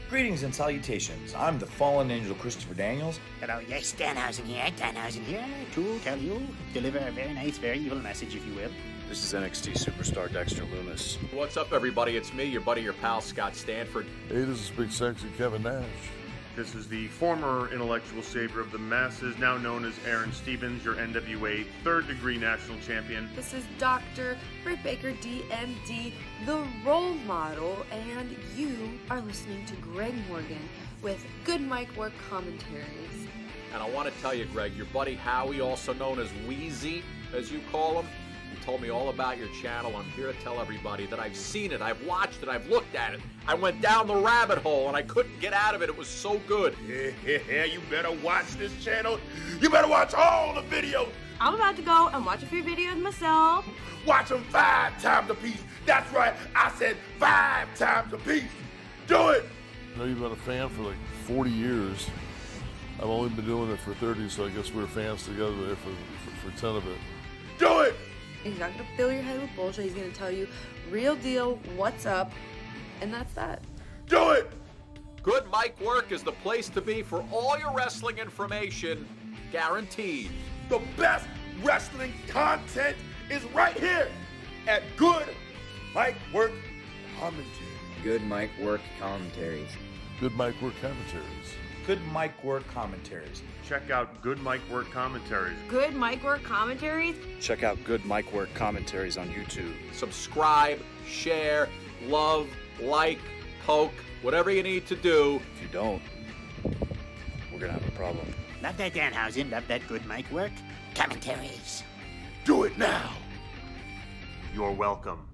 Greetings and salutations. I'm the fallen angel Christopher Daniels. Hello, yes, Danhausen here to tell you, deliver a very nice, very evil message, if you will. This is NXT superstar Dexter Lumis. What's up, everybody? It's me, your buddy, your pal, Scott Stanford. Hey, this is Big Sexy Kevin Nash. This is the former intellectual savior of the masses, now known as Aaron Stevens, your NWA third-degree national champion. This is Dr. Britt Baker, DMD, the role model, and you are listening to Greg Morgan with Good Mic Work Commentaries. And I want to tell you, Greg, your buddy Howie, also known as Wheezy, as you call him, he told me all about your channel. I'm here to tell everybody that I've seen it, I've watched it, I've looked at it. I went down the rabbit hole and I couldn't get out of it. It was so good. Yeah, you better watch this channel. You better watch all the videos. I'm about to go and watch a few videos myself. Watch them 5 times a piece. That's right, I said 5 times a piece. Do it. I know you've been a fan for like 40 years. I've only been doing it for 30, so I guess we're fans together there for 10 of it. Do it. He's not going to fill your head with bullshit. He's going to tell you real deal, what's up, and that's that. Do it. Good Mic Work is the place to be for all your wrestling information, guaranteed. The best wrestling content is right here at Good Mic Work Commentaries. Good Mic Work Commentaries. Good Mic Work Commentaries. Good Mic Work Commentaries. Check out Good Mic Work Commentaries. Good Mic Work Commentaries. Check out Good Mic Work Commentaries on YouTube. Subscribe, share, love, like, poke, whatever you need to do. If you don't, we're gonna have a problem. Love that, Danhausen. Love that Good Mic Work Commentaries. Do it now. You're welcome.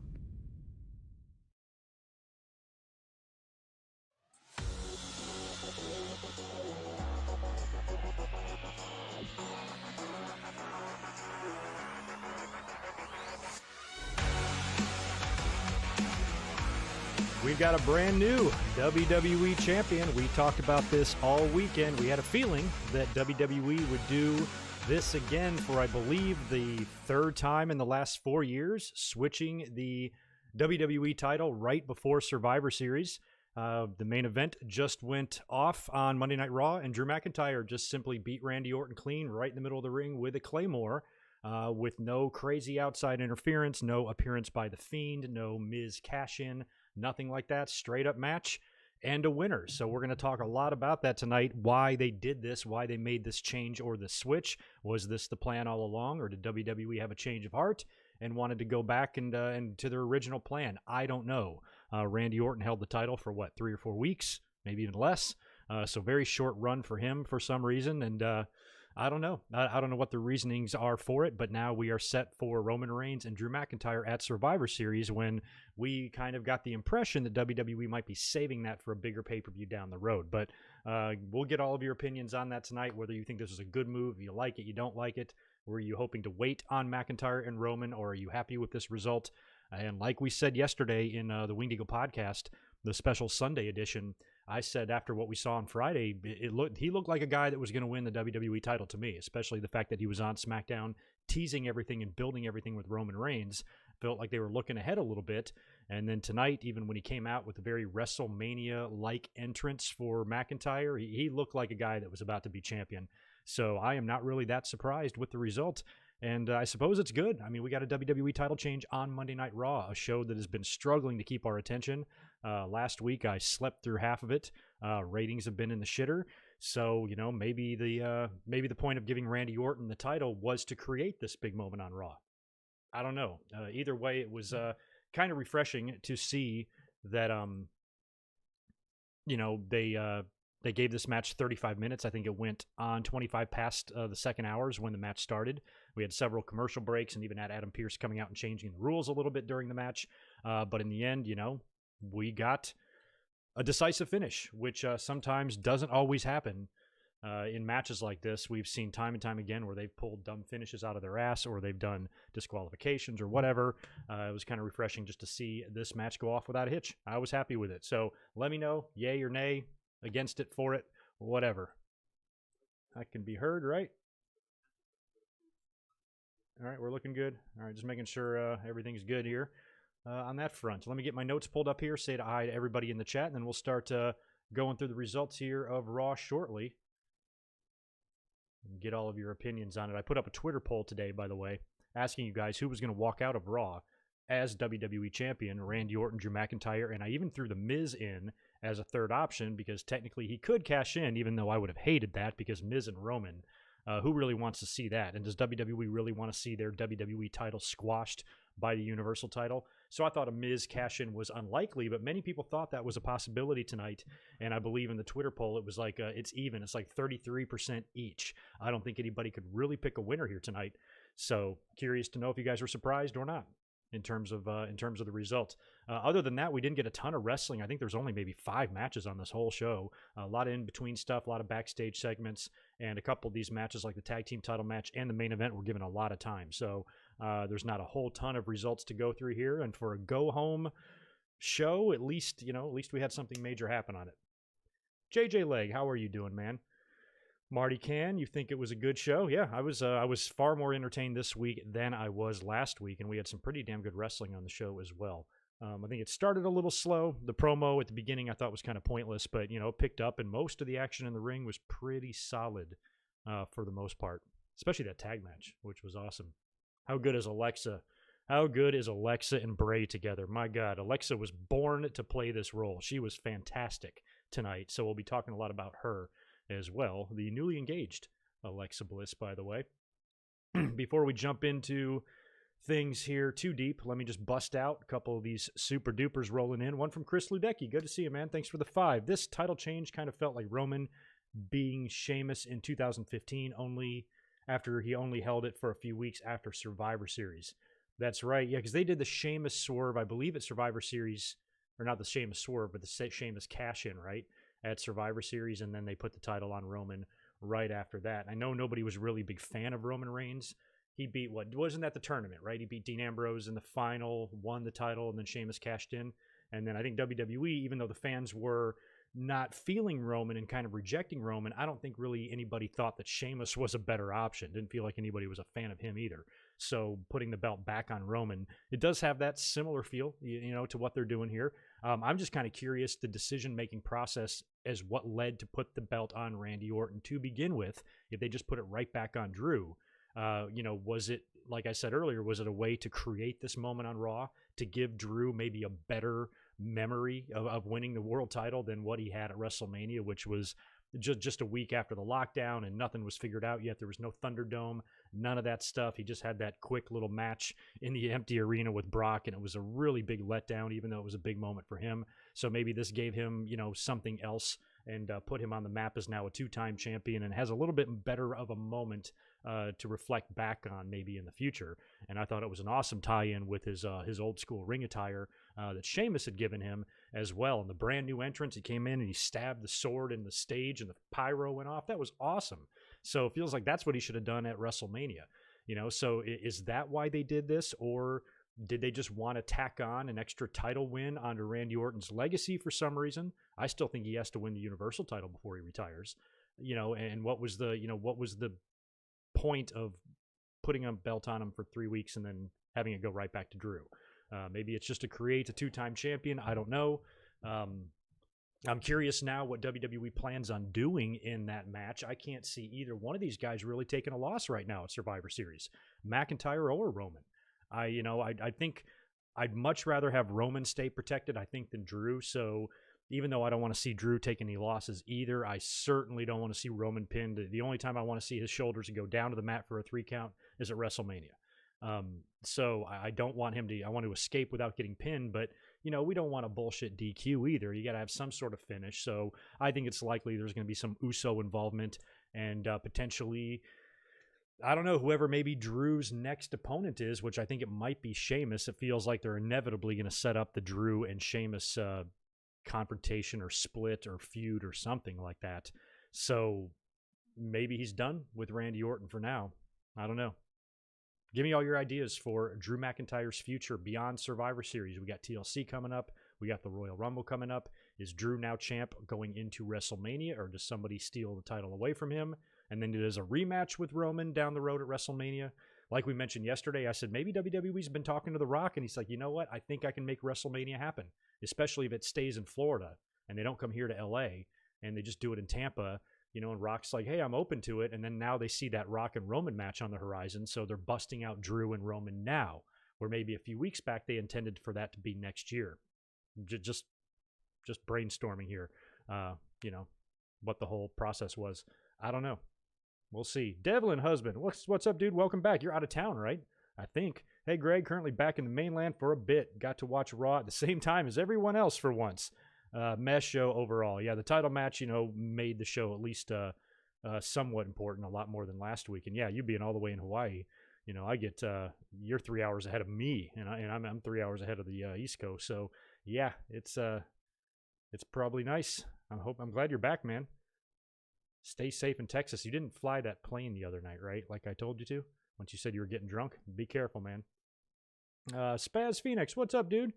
We've got a brand new WWE champion. We talked about this all weekend. We had a feeling that WWE would do this again for, I believe, the third time in the last 4 years, switching the WWE title right before Survivor Series. The main event just went off on Monday Night Raw, and Drew McIntyre just simply beat Randy Orton clean right in the middle of the ring with a Claymore. With no crazy outside interference, no appearance by The Fiend, no Miz cash-in, nothing like that. Straight up match and a winner. So we're going to talk a lot about that tonight, why they did this, why they made this change or the switch. Was this the plan all along, or did WWE have a change of heart and wanted to go back and to their original plan? I don't know. Randy Orton held the title for, 3 or 4 weeks, maybe even less. So very short run for him for some reason, and I don't know. I don't know what the reasonings are for it, but now we are set for Roman Reigns and Drew McIntyre at Survivor Series, when we kind of got the impression that WWE might be saving that for a bigger pay-per-view down the road. But we'll get all of your opinions on that tonight, whether you think this was a good move, you like it, you don't like it. Were you hoping to wait on McIntyre and Roman, or are you happy with this result? And like we said yesterday in the Winged Eagle podcast, the special Sunday edition, I said after what we saw on Friday, he looked like a guy that was going to win the WWE title to me, especially the fact that he was on SmackDown teasing everything and building everything with Roman Reigns. Felt like they were looking ahead a little bit. And then tonight, even when he came out with a very WrestleMania-like entrance for McIntyre, he looked like a guy that was about to be champion. So I am not really that surprised with the result. And I suppose it's good. I mean, we got a WWE title change on Monday Night Raw, a show that has been struggling to keep our attention. Last week, I slept through half of it. Ratings have been in the shitter. So, maybe the point of giving Randy Orton the title was to create this big moment on Raw. I don't know. Either way, it was kind of refreshing to see that, they gave this match 35 minutes. I think it went on 25 past the second hours when the match started. We had several commercial breaks and even had Adam Pearce coming out and changing the rules a little bit during the match. But in the end, we got a decisive finish, which sometimes doesn't always happen in matches like this. We've seen time and time again where they've pulled dumb finishes out of their ass, or they've done disqualifications or whatever. It was kind of refreshing just to see this match go off without a hitch. I was happy with it. So let me know, yay or nay, against it, for it, whatever. I can be heard, right? All right, we're looking good. All right, just making sure everything's good here on that front. Let me get my notes pulled up here, say hi to everybody in the chat, and then we'll start going through the results here of Raw shortly. And get all of your opinions on it. I put up a Twitter poll today, by the way, asking you guys who was going to walk out of Raw as WWE Champion, Randy Orton, Drew McIntyre, and I even threw The Miz in as a third option because technically he could cash in, even though I would have hated that because Miz and Roman, who really wants to see that? And does WWE really want to see their WWE title squashed by the Universal title? So I thought a Miz cash-in was unlikely, but many people thought that was a possibility tonight, and I believe in the Twitter poll it was like, it's even. It's like 33% each. I don't think anybody could really pick a winner here tonight, so curious to know if you guys were surprised or not in terms of the result. Other than that, we didn't get a ton of wrestling. I think there's only maybe 5 matches on this whole show. A lot of in-between stuff, a lot of backstage segments, and a couple of these matches like the tag team title match and the main event were given a lot of time. So there's not a whole ton of results to go through here. And for a go-home show, at least we had something major happen on it. JJ Leg, how are you doing, man? Marty Can, you think it was a good show? Yeah, I was far more entertained this week than I was last week, and we had some pretty damn good wrestling on the show as well. I think it started a little slow. The promo at the beginning I thought was kind of pointless, but it picked up, and most of the action in the ring was pretty solid for the most part, especially that tag match, which was awesome. How good is Alexa? How good is Alexa and Bray together? My God, Alexa was born to play this role. She was fantastic tonight, so we'll be talking a lot about her as well. The newly engaged Alexa Bliss, by the way. Before we jump into things here too deep, let me just bust out a couple of these super dupers rolling in. One from Chris Ludecki. Good to see you, man. Thanks for the 5. This title change kind of felt like Roman being Sheamus in 2015, only after he only held it for a few weeks after Survivor Series. That's right. Yeah, because they did the Sheamus swerve, I believe, at Survivor Series, or not the Sheamus swerve, but the Sheamus cash-in, right? At Survivor Series, and then they put the title on Roman right after that. I know nobody was really a big fan of Roman Reigns. He beat, wasn't that the tournament, right? He beat Dean Ambrose in the final, won the title, and then Sheamus cashed in. And then I think WWE, even though the fans were not feeling Roman and kind of rejecting Roman, I don't think really anybody thought that Sheamus was a better option. Didn't feel like anybody was a fan of him either. So putting the belt back on Roman, it does have that similar feel, to what they're doing here. I'm just kind of curious the decision-making process as what led to put the belt on Randy Orton to begin with. If they just put it right back on Drew, was it, like I said earlier, was it a way to create this moment on Raw to give Drew maybe a better memory of winning the world title than what he had at WrestleMania, which was just a week after the lockdown and nothing was figured out yet. There was no Thunderdome, none of that stuff. He just had that quick little match in the empty arena with Brock, and it was a really big letdown, even though it was a big moment for him. So maybe this gave him, something else and put him on the map as now a 2-time champion and has a little bit better of a moment to reflect back on maybe in the future. And I thought it was an awesome tie-in with his old school ring attire that Sheamus had given him as well. And the brand new entrance, he came in and he stabbed the sword in the stage and the pyro went off. That was awesome. So it feels like that's what he should have done at WrestleMania. So is that why they did this, or did they just want to tack on an extra title win onto Randy Orton's legacy for some reason? I still think he has to win the Universal title before he retires. And what was the point of putting a belt on him for 3 weeks and then having it go right back to Drew? Maybe it's just to create a 2-time champion. I don't know. I'm curious now what WWE plans on doing in that match. I can't see either one of these guys really taking a loss right now at Survivor Series, McIntyre or Roman. I think I'd much rather have Roman stay protected, I think, than Drew. So even though I don't want to see Drew take any losses either, I certainly don't want to see Roman pinned. The only time I want to see his shoulders go down to the mat for a 3 count is at WrestleMania. So I don't want him to, I want to escape without getting pinned, but we don't want a bullshit DQ either. You got to have some sort of finish. So I think it's likely there's going to be some Uso involvement and potentially, I don't know, whoever maybe Drew's next opponent is, which I think it might be Sheamus. It feels like they're inevitably going to set up the Drew and Sheamus confrontation or split or feud or something like that. So maybe he's done with Randy Orton for now. I don't know. Give me all your ideas for Drew McIntyre's future beyond Survivor Series. We got TLC coming up. We got the Royal Rumble coming up. Is Drew now champ going into WrestleMania, or does somebody steal the title away from him? And then there's a rematch with Roman down the road at WrestleMania. Like we mentioned yesterday, I said maybe WWE's been talking to The Rock, and he's like, you know what? I think I can make WrestleMania happen, especially if it stays in Florida. and they don't come here to LA, and they just do it in Tampa, you know, and Rock's like, hey, I'm open to it. And then now they see that Rock and Roman match on the horizon, so they're busting out Drew and Roman now, where maybe a few weeks back they intended for that to be next year. Just brainstorming here, you know, what the whole process was. I don't know. We'll see. Devlin husband, what's up, dude? Welcome back. You're out of town, right? I think. Hey, Greg, currently back in the mainland for a bit. Got to watch Raw at the same time as everyone else for once. Mess show overall. Yeah, the title match, you know, made the show at least somewhat important, a lot more than last week. And yeah, you being all the way in Hawaii, you know, I get you're 3 hours ahead of me, and I'm 3 hours ahead of the East Coast. So yeah, it's probably nice. I'm glad you're back, man. Stay safe in Texas. You didn't fly that plane the other night, right? Like I told you to. Once you said you were getting drunk, be careful, man. Spaz Phoenix, what's up, dude?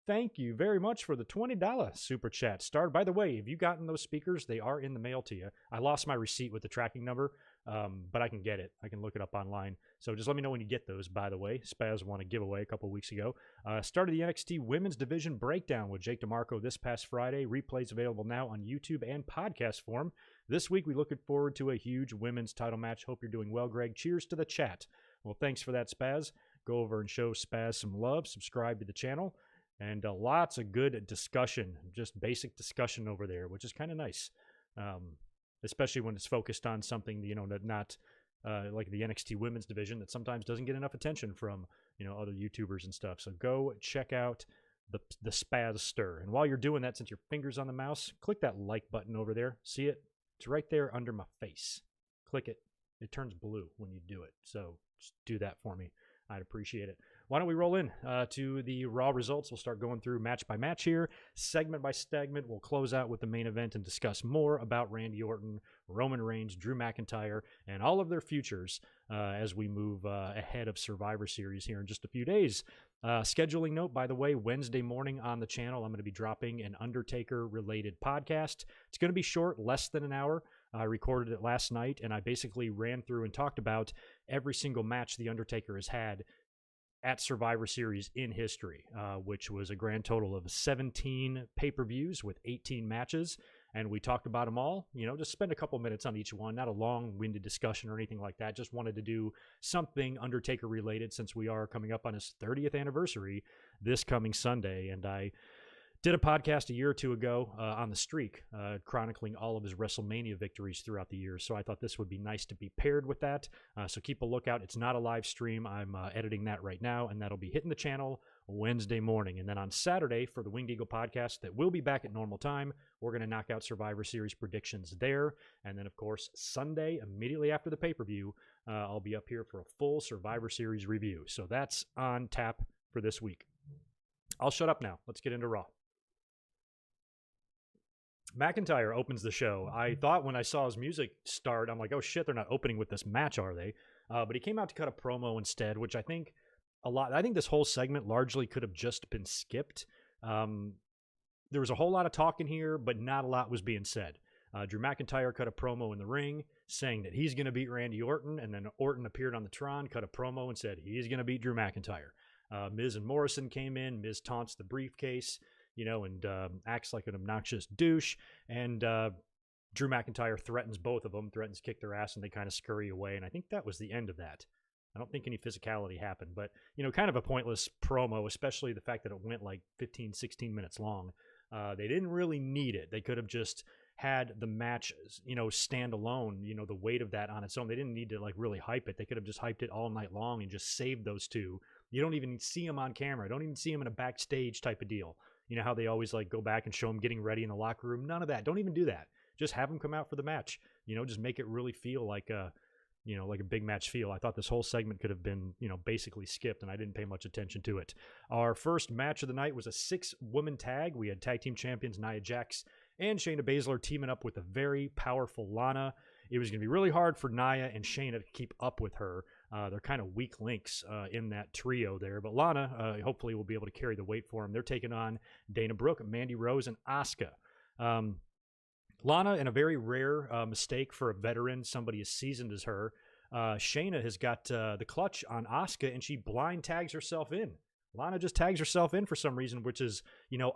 Thank you very much for the $20 super chat. Starred. By the way, have you gotten those speakers? They are in the mail to you. I lost my receipt with the tracking number, but I can get it. I can look it up online. So just let me know when you get those, by the way. Spaz won a giveaway a couple weeks ago. Started the NXT Women's Division Breakdown with Jake DeMarco this past Friday. Replays available now on YouTube and podcast form. This week, we're looking forward to a huge women's title match. Hope you're doing well, Greg. Cheers to the chat. Well, thanks for that, Spaz. Go over and show Spaz some love. Subscribe to the channel. And lots of good discussion, just basic discussion over there, which is kind of nice, especially when it's focused on something, you know, not like the NXT Women's Division that sometimes doesn't get enough attention from, you know, other YouTubers and stuff. So go check out the Spaz Stir. And while you're doing that, since your finger's on the mouse, click that like button over there. See it? It's right there under my face. Click it. It turns blue when you do it. So just do that for me. I'd appreciate it. Why don't we roll in to the Raw results? We'll start going through match by match here, segment by segment. We'll close out with the main event and discuss more about Randy Orton, Roman Reigns, Drew McIntyre, and all of their futures as we move ahead of Survivor Series here in just a few days. Scheduling note, by the way, Wednesday morning on the channel, I'm going to be dropping an Undertaker-related podcast. It's going to be short, less than an hour. I recorded it last night, and I basically ran through and talked about every single match The Undertaker has had at Survivor Series in history, which was a grand total of 17 pay-per-views with 18 matches, and we talked about them all. You know, just spend a couple minutes on each one, not a long-winded discussion or anything like that. Just wanted to do something Undertaker-related since we are coming up on his 30th anniversary this coming Sunday, and I did a podcast a year or two ago on the streak, chronicling all of his WrestleMania victories throughout the year. So I thought this would be nice to be paired with that. So keep a lookout. It's not a live stream. I'm editing that right now, and that'll be hitting the channel Wednesday morning. And then on Saturday for the Winged Eagle podcast that will be back at normal time, we're going to knock out Survivor Series predictions there. And then, of course, Sunday, immediately after the pay-per-view, I'll be up here for a full Survivor Series review. So that's on tap for this week. I'll shut up now. Let's get into Raw. McIntyre opens the show. I thought when I saw his music start, I'm like, oh shit, they're not opening with this match, are they? But he came out to cut a promo instead, which I think I think this whole segment largely could have just been skipped. There was a whole lot of talking here, but not a lot was being said. Drew McIntyre cut a promo in the ring saying that he's going to beat Randy Orton, and then Orton appeared on the Tron, cut a promo and said he's going to beat Drew McIntyre. Miz and Morrison came in. Miz taunts the briefcase, you know, and acts like an obnoxious douche. And Drew McIntyre threatens both of them, threatens to kick their ass, and they kind of scurry away. And I think that was the end of that. I don't think any physicality happened, but, you know, kind of a pointless promo, especially the fact that it went like 15, 16 minutes long. They didn't really need it. They could have just had the match, you know, stand alone, you know, the weight of that on its own. They didn't need to like really hype it. They could have just hyped it all night long and just saved those two. You don't even see them on camera. Don't even see them in a backstage type of deal. You know how they always like go back and show them getting ready in the locker room? None of that. Don't even do that. Just have them come out for the match. You know, just make it really feel like a, you know, like a big match feel. I thought this whole segment could have been, you know, basically skipped, and I didn't pay much attention to it. Our first match of the night was a 6-woman tag. We had tag team champions Nia Jax and Shayna Baszler teaming up with a very powerful Lana. It was going to be really hard for Nia and Shayna to keep up with her. They're kind of weak links in that trio there. But Lana, hopefully, will be able to carry the weight for them. They're taking on Dana Brooke, Mandy Rose, and Asuka. Lana, in a very rare mistake for a veteran, somebody as seasoned as her, Shayna has got the clutch on Asuka, and she blind tags herself in Lana just tags herself in for some reason, which is,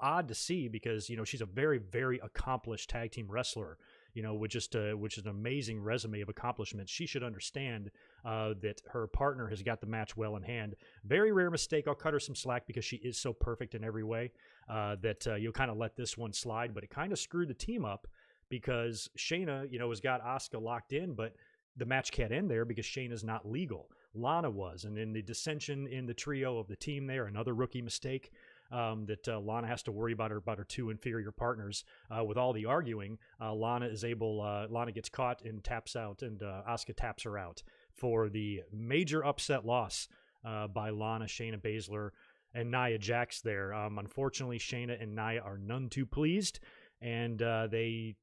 odd to see because, she's a very, very accomplished tag team wrestler, which is an amazing resume of accomplishments. She should understand that her partner has got the match well in hand. Very rare mistake. I'll cut her some slack because she is so perfect in every way that you'll kind of let this one slide, but it kind of screwed the team up because Shayna, has got Asuka locked in, but the match can't end there because Shayna's not legal. Lana was, and in the dissension in the trio of the team there, another rookie mistake that Lana has to worry about her two inferior partners. With all the arguing, Lana gets caught and taps out, and Asuka taps her out for the major upset loss by Lana, Shayna Baszler, and Nia Jax there. Unfortunately, Shayna and Nia are none too pleased, and they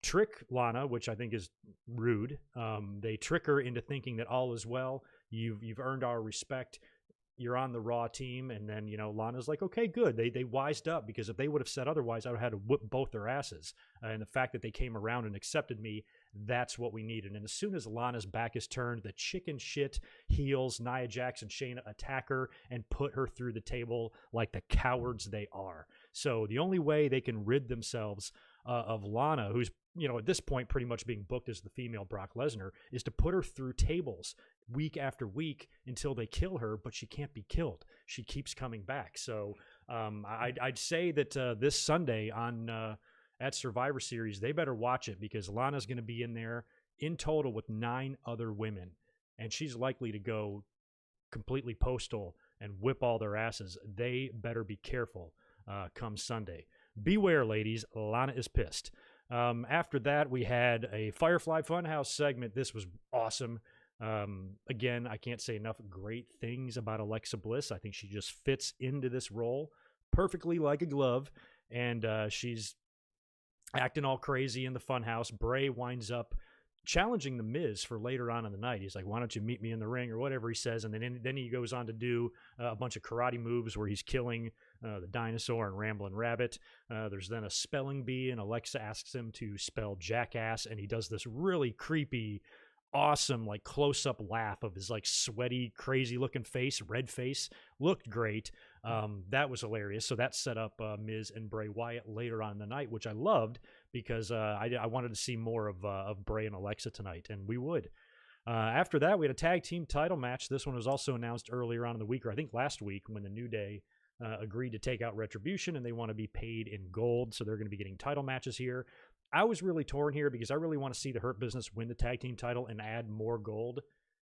trick Lana, which I think is rude. They trick her into thinking that all is well. You've earned our respect. You're on the Raw team. And then, Lana's like, okay, good. They wised up because if they would have said otherwise, I would have had to whip both their asses. And the fact that they came around and accepted me, that's what we needed. And as soon as Lana's back is turned, the chicken shit heels, Nia Jax and Shayna attack her and put her through the table like the cowards they are. So the only way they can rid themselves of Lana, who's at this point pretty much being booked as the female Brock Lesnar, is to put her through tables week after week until they kill her, but she can't be killed. She keeps coming back. So I'd say that this Sunday at Survivor Series, they better watch it because Lana's going to be in there in total with 9 other women, and she's likely to go completely postal and whip all their asses. They better be careful come Sunday. Beware, ladies. Lana is pissed. After that, we had a Firefly Funhouse segment. This was awesome. Again, I can't say enough great things about Alexa Bliss. I think she just fits into this role perfectly like a glove, and she's acting all crazy in the Funhouse. Bray winds up challenging The Miz for later on in the night. He's like, why don't you meet me in the ring, or whatever he says, and then he goes on to do a bunch of karate moves where he's killing the dinosaur and Ramblin' Rabbit. There's then a spelling bee, and Alexa asks him to spell jackass, and he does this really creepy, awesome, like close-up laugh of his like sweaty, crazy-looking face, red face. Looked great. That was hilarious. So that set up Miz and Bray Wyatt later on in the night, which I loved because I wanted to see more of Bray and Alexa tonight, and we would. After that, we had a tag team title match. This one was also announced earlier on in the week, or I think last week, when the New Day agreed to take out Retribution, and they want to be paid in gold, so they're going to be getting title matches here. I was really torn here because I really want to see the Hurt Business win the tag team title and add more gold,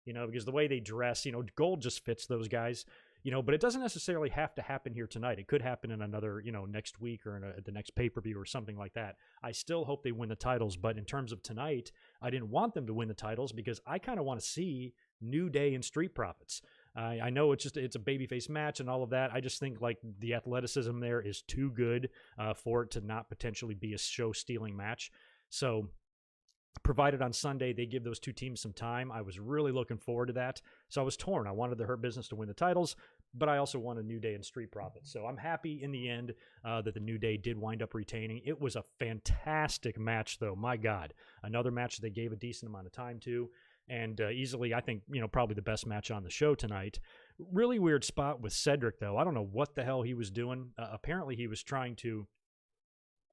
because the way they dress, gold just fits those guys, but it doesn't necessarily have to happen here tonight. It could happen in another, next week or at the next pay-per-view or something like that. I still hope they win the titles, but in terms of tonight, I didn't want them to win the titles because I kind of want to see New Day and Street Profits. I know it's a babyface match and all of that. I just think like the athleticism there is too good for it to not potentially be a show-stealing match. So provided on Sunday they give those two teams some time, I was really looking forward to that. So I was torn. I wanted the Hurt Business to win the titles, but I also wanted New Day and Street Profits. So I'm happy in the end that the New Day did wind up retaining. It was a fantastic match, though. My God. Another match that they gave a decent amount of time to. And easily, I think, probably the best match on the show tonight. Really weird spot with Cedric, though. I don't know what the hell he was doing. Apparently, he was trying to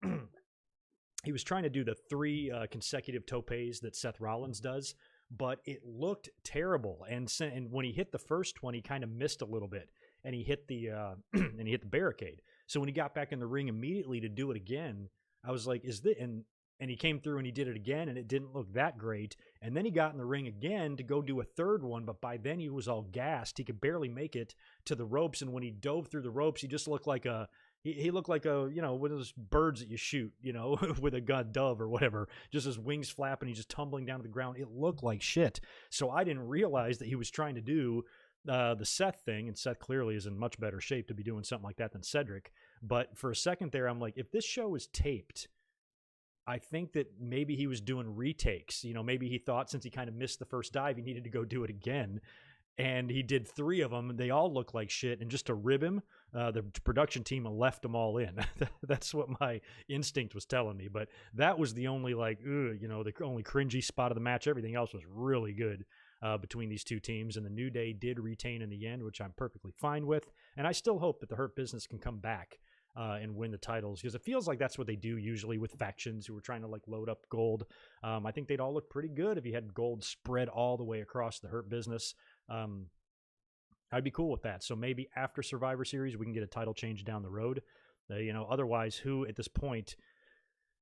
do the 3 consecutive topes that Seth Rollins does, but it looked terrible. And when he hit the first one, he kind of missed a little bit, and he hit the and he hit the barricade. So when he got back in the ring immediately to do it again, I was like, "Is this?" And he came through and he did it again, and it didn't look that great. And then he got in the ring again to go do a third one, but by then he was all gassed. He could barely make it to the ropes, and when he dove through the ropes, he just looked like he looked like one of those birds that you shoot, with a gun, dove or whatever. Just his wings flapping, he's just tumbling down to the ground. It looked like shit. So I didn't realize that he was trying to do the Seth thing, and Seth clearly is in much better shape to be doing something like that than Cedric. But for a second there, I'm like, if this show is taped, I think that maybe he was doing retakes. Maybe he thought since he kind of missed the first dive, he needed to go do it again. And he did 3 of them. They all look like shit. And just to rib him, the production team left them all in. That's what my instinct was telling me. But that was the only the only cringy spot of the match. Everything else was really good. between these two teams, and the New Day did retain in the end, which I'm perfectly fine with. And I still hope that the Hurt Business can come back and win the titles, because it feels like that's what they do usually with factions who are trying to like load up gold. I think they'd all look pretty good if you had gold spread all the way across the Hurt Business. I'd be cool with that. So maybe after Survivor Series, we can get a title change down the road. Otherwise, who at this point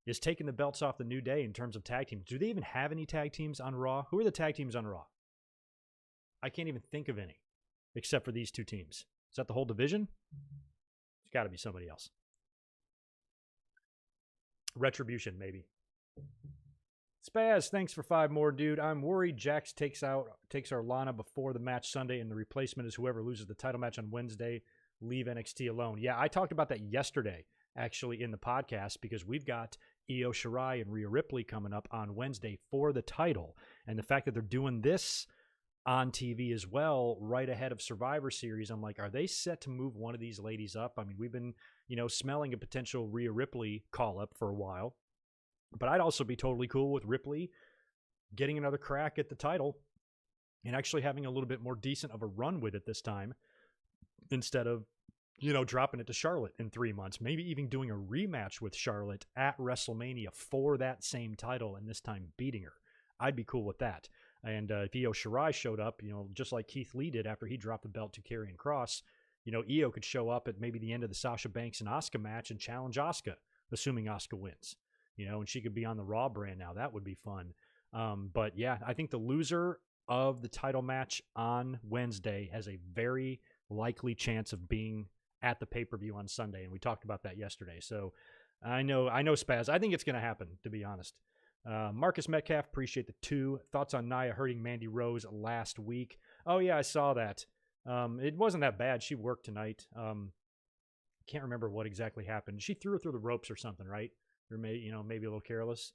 is taking the belts off the New Day in terms of tag teams? Do they even have any tag teams on Raw? Who are the tag teams on Raw? I can't even think of any, except for these two teams. Is that the whole division? It's got to be somebody else. Retribution, maybe. Spaz, thanks for 5 more, dude. I'm worried Jax takes our Lana before the match Sunday, and the replacement is whoever loses the title match on Wednesday. Leave NXT alone. Yeah, I talked about that yesterday, actually, in the podcast, because we've got Io Shirai and Rhea Ripley coming up on Wednesday for the title. And the fact that they're doing this on TV as well, right ahead of Survivor Series, I'm like, are they set to move one of these ladies up? I mean, we've been, smelling a potential Rhea Ripley call-up for a while. But I'd also be totally cool with Ripley getting another crack at the title and actually having a little bit more decent of a run with it this time, instead of, dropping it to Charlotte in 3 months, maybe even doing a rematch with Charlotte at WrestleMania for that same title and this time beating her. I'd be cool with that. And if Io Shirai showed up, just like Keith Lee did after he dropped the belt to Karrion Kross, Io could show up at maybe the end of the Sasha Banks and Asuka match and challenge Asuka, assuming Asuka wins. And she could be on the Raw brand now. That would be fun. But yeah, I think the loser of the title match on Wednesday has a very likely chance of being at the pay-per-view on Sunday. And we talked about that yesterday. So I know Spaz. I think it's going to happen, to be honest. Marcus Metcalf, appreciate the 2. Thoughts on Nia hurting Mandy Rose last week? Oh yeah, I saw that. It wasn't that bad. She worked tonight. Can't remember what exactly happened. She threw her through the ropes or something, right? Or maybe a little careless.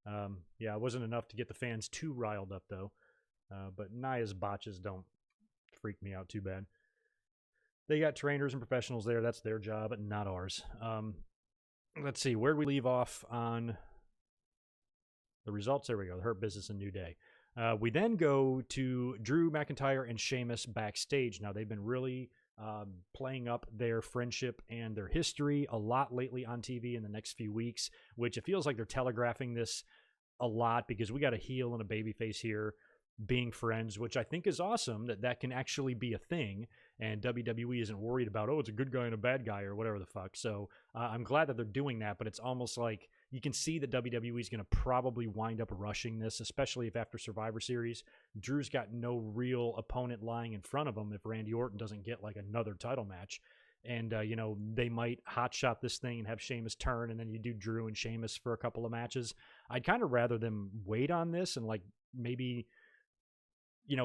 Yeah, it wasn't enough to get the fans too riled up, though. But Nia's botches don't freak me out too bad. They got trainers and professionals there. That's their job, not ours. Let's see. Where did we leave off on the results? There we go. The Hurt Business and New Day. We then go to Drew McIntyre and Sheamus backstage. Now, they've been really playing up their friendship and their history a lot lately on TV in the next few weeks, which it feels like they're telegraphing this a lot, because we got a heel and a babyface here being friends, which I think is awesome that can actually be a thing, and WWE isn't worried about, it's a good guy and a bad guy or whatever the fuck. So I'm glad that they're doing that, but it's almost like you can see that WWE is going to probably wind up rushing this, especially if after Survivor Series, Drew's got no real opponent lying in front of him if Randy Orton doesn't get like another title match. And, they might hotshot this thing and have Sheamus turn, and then you do Drew and Sheamus for a couple of matches. I'd kind of rather them wait on this and like maybe,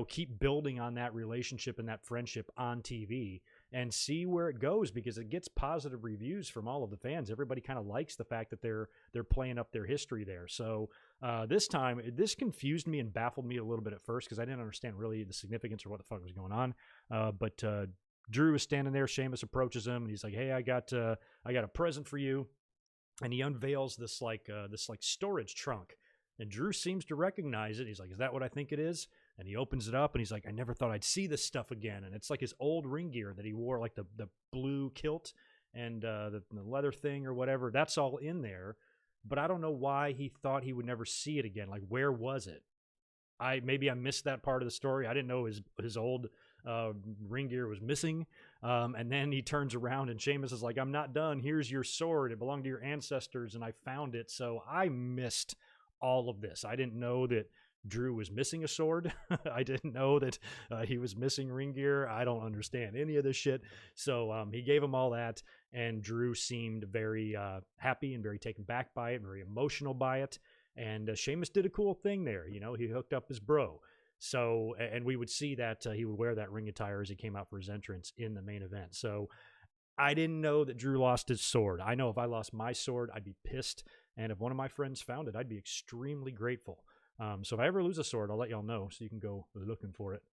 keep building on that relationship and that friendship on TV and see where it goes, because it gets positive reviews from all of the fans. Everybody kind of likes the fact that they're playing up their history there. So this time, this confused me and baffled me a little bit at first, because I didn't understand really the significance or what the fuck was going on. But Drew is standing there. Sheamus approaches him, and he's like, "Hey, I got a present for you," and he unveils this storage trunk. And Drew seems to recognize it. He's like, "Is that what I think it is?" And he opens it up, and he's like, "I never thought I'd see this stuff again." And it's like his old ring gear that he wore, like the blue kilt and the leather thing or whatever. That's all in there. But I don't know why he thought he would never see it again. Like, where was it? Maybe I missed that part of the story. I didn't know his old ring gear was missing. And then he turns around, and Sheamus is like, "I'm not done. Here's your sword. It belonged to your ancestors, and I found it." So I missed all of this. I didn't know that Drew was missing a sword. I didn't know that he was missing ring gear. I don't understand any of this shit. So he gave him all that, and Drew seemed very happy and very taken back by it, very emotional by it. And Sheamus did a cool thing there. He hooked up his bro. So, and we would see that he would wear that ring attire as he came out for his entrance in the main event. So I didn't know that Drew lost his sword. I know if I lost my sword, I'd be pissed. And if one of my friends found it, I'd be extremely grateful. So if I ever lose a sword, I'll let y'all know so you can go looking for it.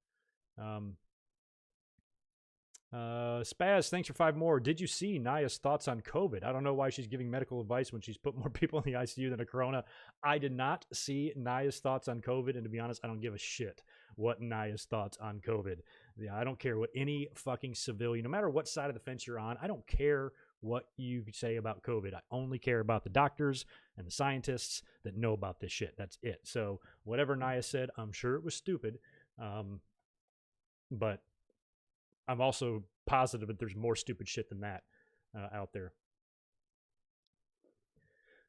Spaz, thanks for 5 more. Did you see Nia's thoughts on COVID? I don't know why she's giving medical advice when she's put more people in the ICU than a corona. I did not see Nia's thoughts on COVID, and to be honest, I don't give a shit what Nia's thoughts on COVID. Yeah, I don't care what any fucking civilian, no matter what side of the fence you're on, I don't care what you say about COVID. I only care about the doctors and the scientists that know about this shit. That's it. So whatever Nia said, I'm sure it was stupid. But I'm also positive that there's more stupid shit than that out there.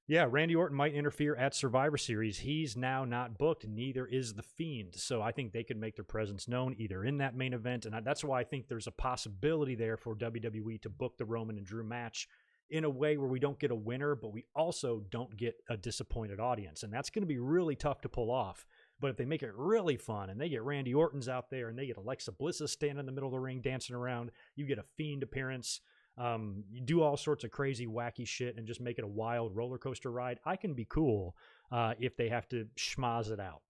Yeah, Randy Orton might interfere at Survivor Series. He's now not booked. Neither is The Fiend. So I think they could make their presence known either in that main event. And that's why I think there's a possibility there for WWE to book the Roman and Drew match in a way where we don't get a winner, but we also don't get a disappointed audience. And that's going to be really tough to pull off. But if they make it really fun and they get Randy Orton's out there and they get Alexa Bliss standing in the middle of the ring dancing around, you get a Fiend appearance, you do all sorts of crazy, wacky shit and just make it a wild roller coaster ride, I can be cool if they have to schmaz it out.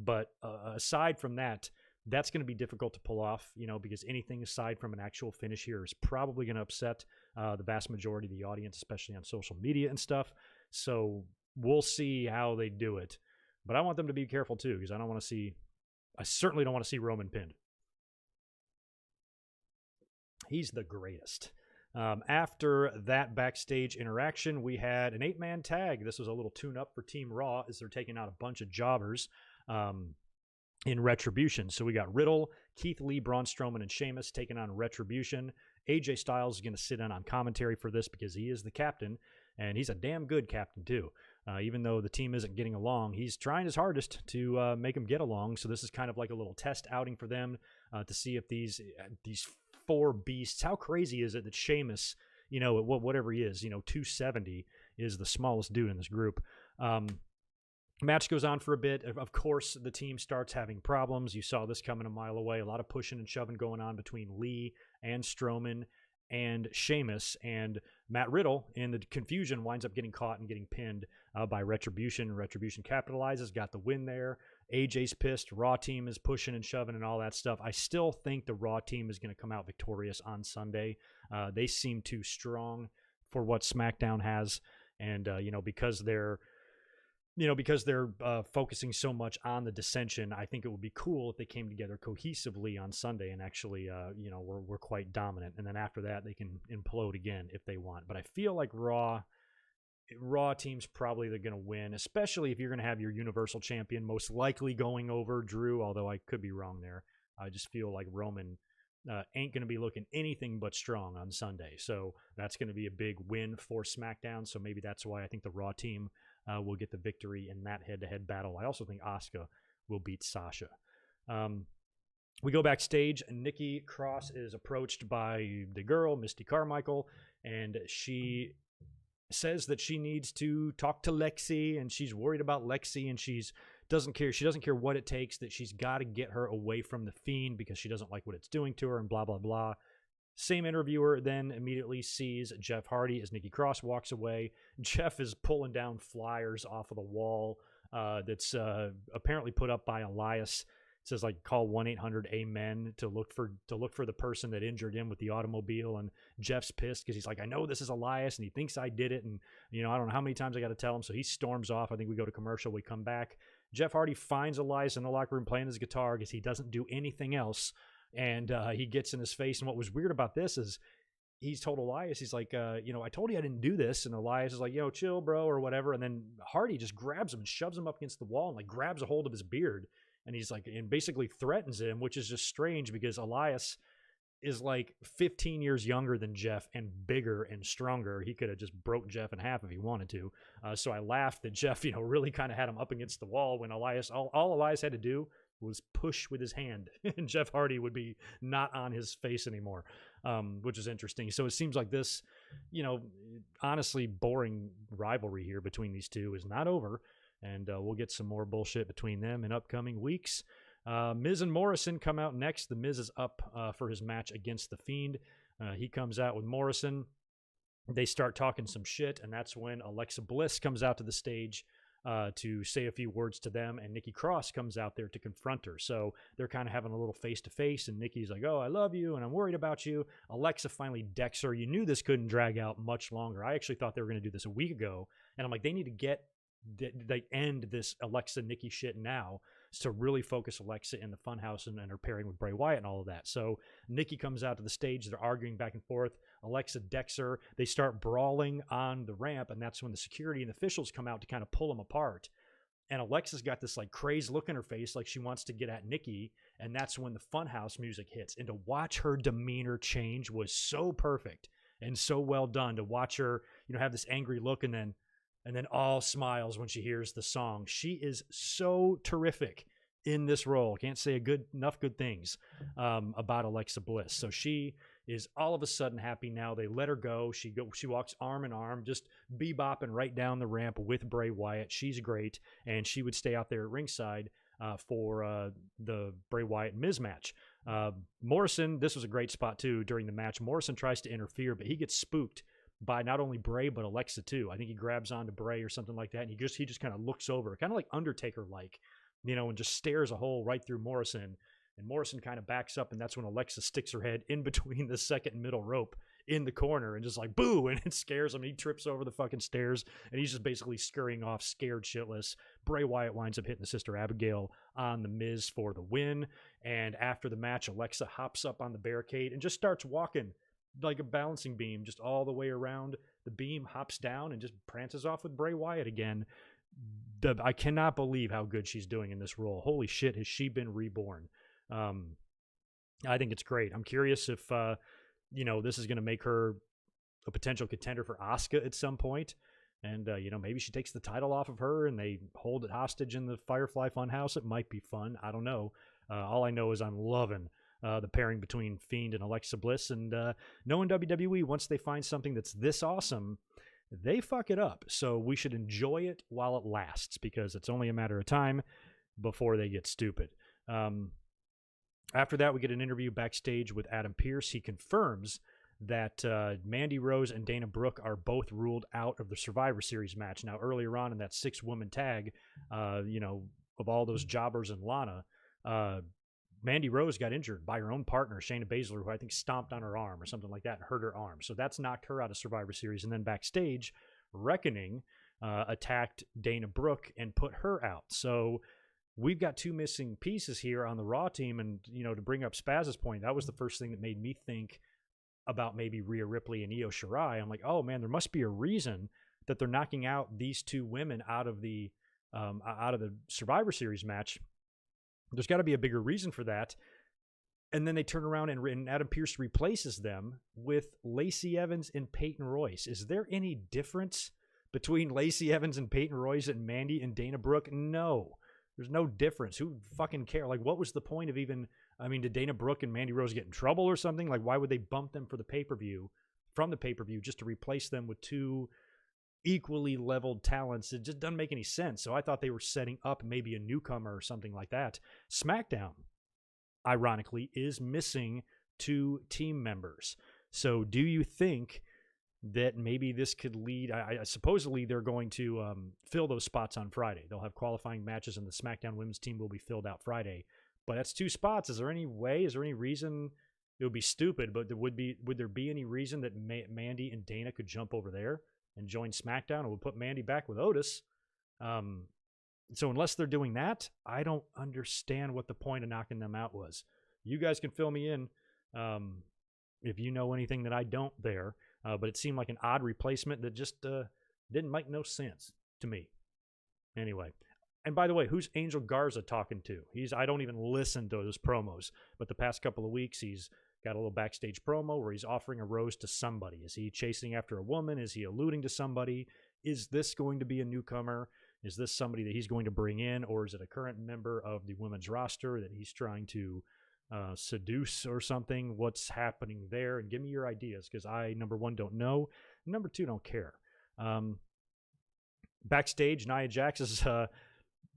But aside from that, that's going to be difficult to pull off, because anything aside from an actual finish here is probably going to upset the vast majority of the audience, especially on social media and stuff. So we'll see how they do it. But I want them to be careful too, because I certainly don't want to see Roman pinned. He's the greatest. After that backstage interaction, we had an 8-man tag. This was a little tune-up for Team Raw as they're taking out a bunch of jobbers in Retribution. So we got Riddle, Keith Lee, Braun Strowman, and Sheamus taking on Retribution. AJ Styles is going to sit in on commentary for this because he is the captain, and he's a damn good captain too. Even though the team isn't getting along, he's trying his hardest to make them get along. So this is kind of like a little test outing for them to see if these 4 beasts, how crazy is it that Sheamus, at whatever he is, 270 is the smallest dude in this group. Match goes on for a bit. Of course, the team starts having problems. You saw this coming a mile away. A lot of pushing and shoving going on between Lee and Strowman and Sheamus, and Matt Riddle in the confusion winds up getting caught and getting pinned by Retribution. Retribution capitalizes, got the win there. AJ's pissed. Raw team is pushing and shoving and all that stuff. I still think the Raw team is going to come out victorious on Sunday. They seem too strong for what SmackDown has, and because they're focusing so much on the dissension, I think it would be cool if they came together cohesively on Sunday and actually, were quite dominant. And then after that, they can implode again if they want. But I feel like Raw team's probably they're going to win, especially if you're going to have your Universal Champion most likely going over Drew, although I could be wrong there. I just feel like Roman ain't going to be looking anything but strong on Sunday. So that's going to be a big win for SmackDown. So maybe that's why I think the Raw team will get the victory in that head-to-head battle. I also think Asuka will beat Sasha. We go backstage, and Nikki Cross is approached by the girl, Misty Carmichael, and she says that she needs to talk to Lexi, and she's worried about Lexi, and she doesn't care what it takes, that she's got to get her away from the Fiend because she doesn't like what it's doing to her, and blah, blah, blah. Same interviewer then immediately sees Jeff Hardy as Nikki Cross walks away. Jeff is pulling down flyers off of the wall that's apparently put up by Elias. It says call 1-800-AMEN to look for the person that injured him with the automobile. And Jeff's pissed because he's like, I know this is Elias and he thinks I did it. And I don't know how many times I got to tell him. So he storms off. I think we go to commercial. We come back. Jeff Hardy finds Elias in the locker room playing his guitar because he doesn't do anything else. And he gets in his face. And what was weird about this is he's told Elias, he's like, I told you I didn't do this. And Elias is like, chill, bro, or whatever. And then Hardy just grabs him and shoves him up against the wall and grabs a hold of his beard. And he's and basically threatens him, which is just strange because Elias is 15 years younger than Jeff and bigger and stronger. He could have just broke Jeff in half if he wanted to. So I laughed that Jeff, really kind of had him up against the wall when all Elias had to do was push with his hand, and Jeff Hardy would be not on his face anymore, which is interesting. So it seems like this, honestly boring rivalry here between these two is not over, and we'll get some more bullshit between them in upcoming weeks. Miz and Morrison come out next. The Miz is up for his match against The Fiend. He comes out with Morrison. They start talking some shit, and that's when Alexa Bliss comes out to the stage to say a few words to them, and Nikki Cross comes out there to confront her. So they're kind of having a little face-to-face, and Nikki's like, oh, I love you, and I'm worried about you. Alexa finally decks her. You knew this couldn't drag out much longer. I actually thought they were going to do this a week ago, and I'm like, they need to end this Alexa-Nikki shit now. to really focus Alexa in the Funhouse and her pairing with Bray Wyatt and all of that. So Nikki comes out to the stage. They're arguing back and forth. Alexa decks her. They start brawling on the ramp, and that's when the security and officials come out to kind of pull them apart. And Alexa's got this like crazed look in her face, like she wants to get at Nikki. And that's when the Funhouse music hits. And to watch her demeanor change was so perfect and so well done. To watch her, have this angry look and then all smiles when she hears the song. She is so terrific in this role. Can't say enough good things about Alexa Bliss. So she is all of a sudden happy now. They let her go. She walks arm in arm, just bebopping right down the ramp with Bray Wyatt. She's great, and she would stay out there at ringside for the Bray Wyatt Miz match. Morrison, this was a great spot too during the match. Morrison tries to interfere, but he gets spooked by not only Bray but Alexa too. I think he grabs onto Bray or something like that, and he just kind of looks over, kind of like Undertaker-like, and just stares a hole right through Morrison. And Morrison kind of backs up, and that's when Alexa sticks her head in between the second and middle rope in the corner and just like, boo, and it scares him. He trips over the fucking stairs, and he's just basically scurrying off, scared shitless. Bray Wyatt winds up hitting the Sister Abigail on the Miz for the win. And after the match, Alexa hops up on the barricade and just starts walking like a balancing beam just all the way around the beam, hops down, and just prances off with Bray Wyatt again. I cannot believe how good she's doing in this role. Holy shit, has she been reborn? I think it's great. I'm curious if, this is going to make her a potential contender for Asuka at some point. And, maybe she takes the title off of her and they hold it hostage in the Firefly Funhouse. It might be fun. I don't know. All I know is I'm loving the pairing between Fiend and Alexa Bliss. And knowing WWE, once they find something that's this awesome, they fuck it up. So we should enjoy it while it lasts, because it's only a matter of time before they get stupid. After that, we get an interview backstage with Adam Pearce. He confirms that Mandy Rose and Dana Brooke are both ruled out of the Survivor Series match. Now, earlier on in that 6-woman tag, of all those jobbers and Lana, Mandy Rose got injured by her own partner, Shayna Baszler, who I think stomped on her arm or something like that and hurt her arm. So that's knocked her out of Survivor Series. And then backstage, Reckoning attacked Dana Brooke and put her out. So we've got two missing pieces here on the Raw team. And, to bring up Spaz's point, that was the first thing that made me think about maybe Rhea Ripley and Io Shirai. I'm like, oh man, there must be a reason that they're knocking out these two women out of the Survivor Series match. There's got to be a bigger reason for that. And then they turn around and Adam Pearce replaces them with Lacey Evans and Peyton Royce. Is there any difference between Lacey Evans and Peyton Royce and Mandy and Dana Brooke? No. There's no difference. Who fucking care? Like, what was the point of even, did Dana Brooke and Mandy Rose get in trouble or something? Like, why would they bump them from the pay-per-view just to replace them with two equally leveled talents? It just doesn't make any sense. So I thought they were setting up maybe a newcomer or something like that. SmackDown, ironically, is missing 2 team members. So do you think that maybe this could lead? Supposedly they're going to fill those spots on Friday. They'll have qualifying matches and the SmackDown women's team will be filled out Friday. But that's 2 spots. Is there any reason? It would be stupid, but would there be any reason that Mandy and Dana could jump over there and join SmackDown, and would put Mandy back with Otis? So unless they're doing that, I don't understand what the point of knocking them out was. You guys can fill me in if you know anything that I don't there. But it seemed like an odd replacement that just didn't make no sense to me. Anyway, and by the way, who's Angel Garza talking to? I don't even listen to those promos, but the past couple of weeks he's got a little backstage promo where he's offering a rose to somebody. Is he chasing after a woman? Is he alluding to somebody? Is this going to be a newcomer? Is this somebody that he's going to bring in, or is it a current member of the women's roster that he's trying to seduce or something? What's happening there? And give me your ideas, because I, number 1, don't know. Number 2, don't care. Backstage, Nia Jax is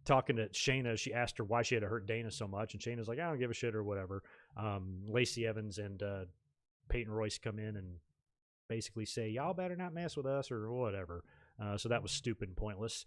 talking to Shayna. She asked her why she had to hurt Dana so much, and Shayna's like, I don't give a shit or whatever. Lacey Evans and Peyton Royce come in and basically say, y'all better not mess with us or whatever. So that was stupid and pointless.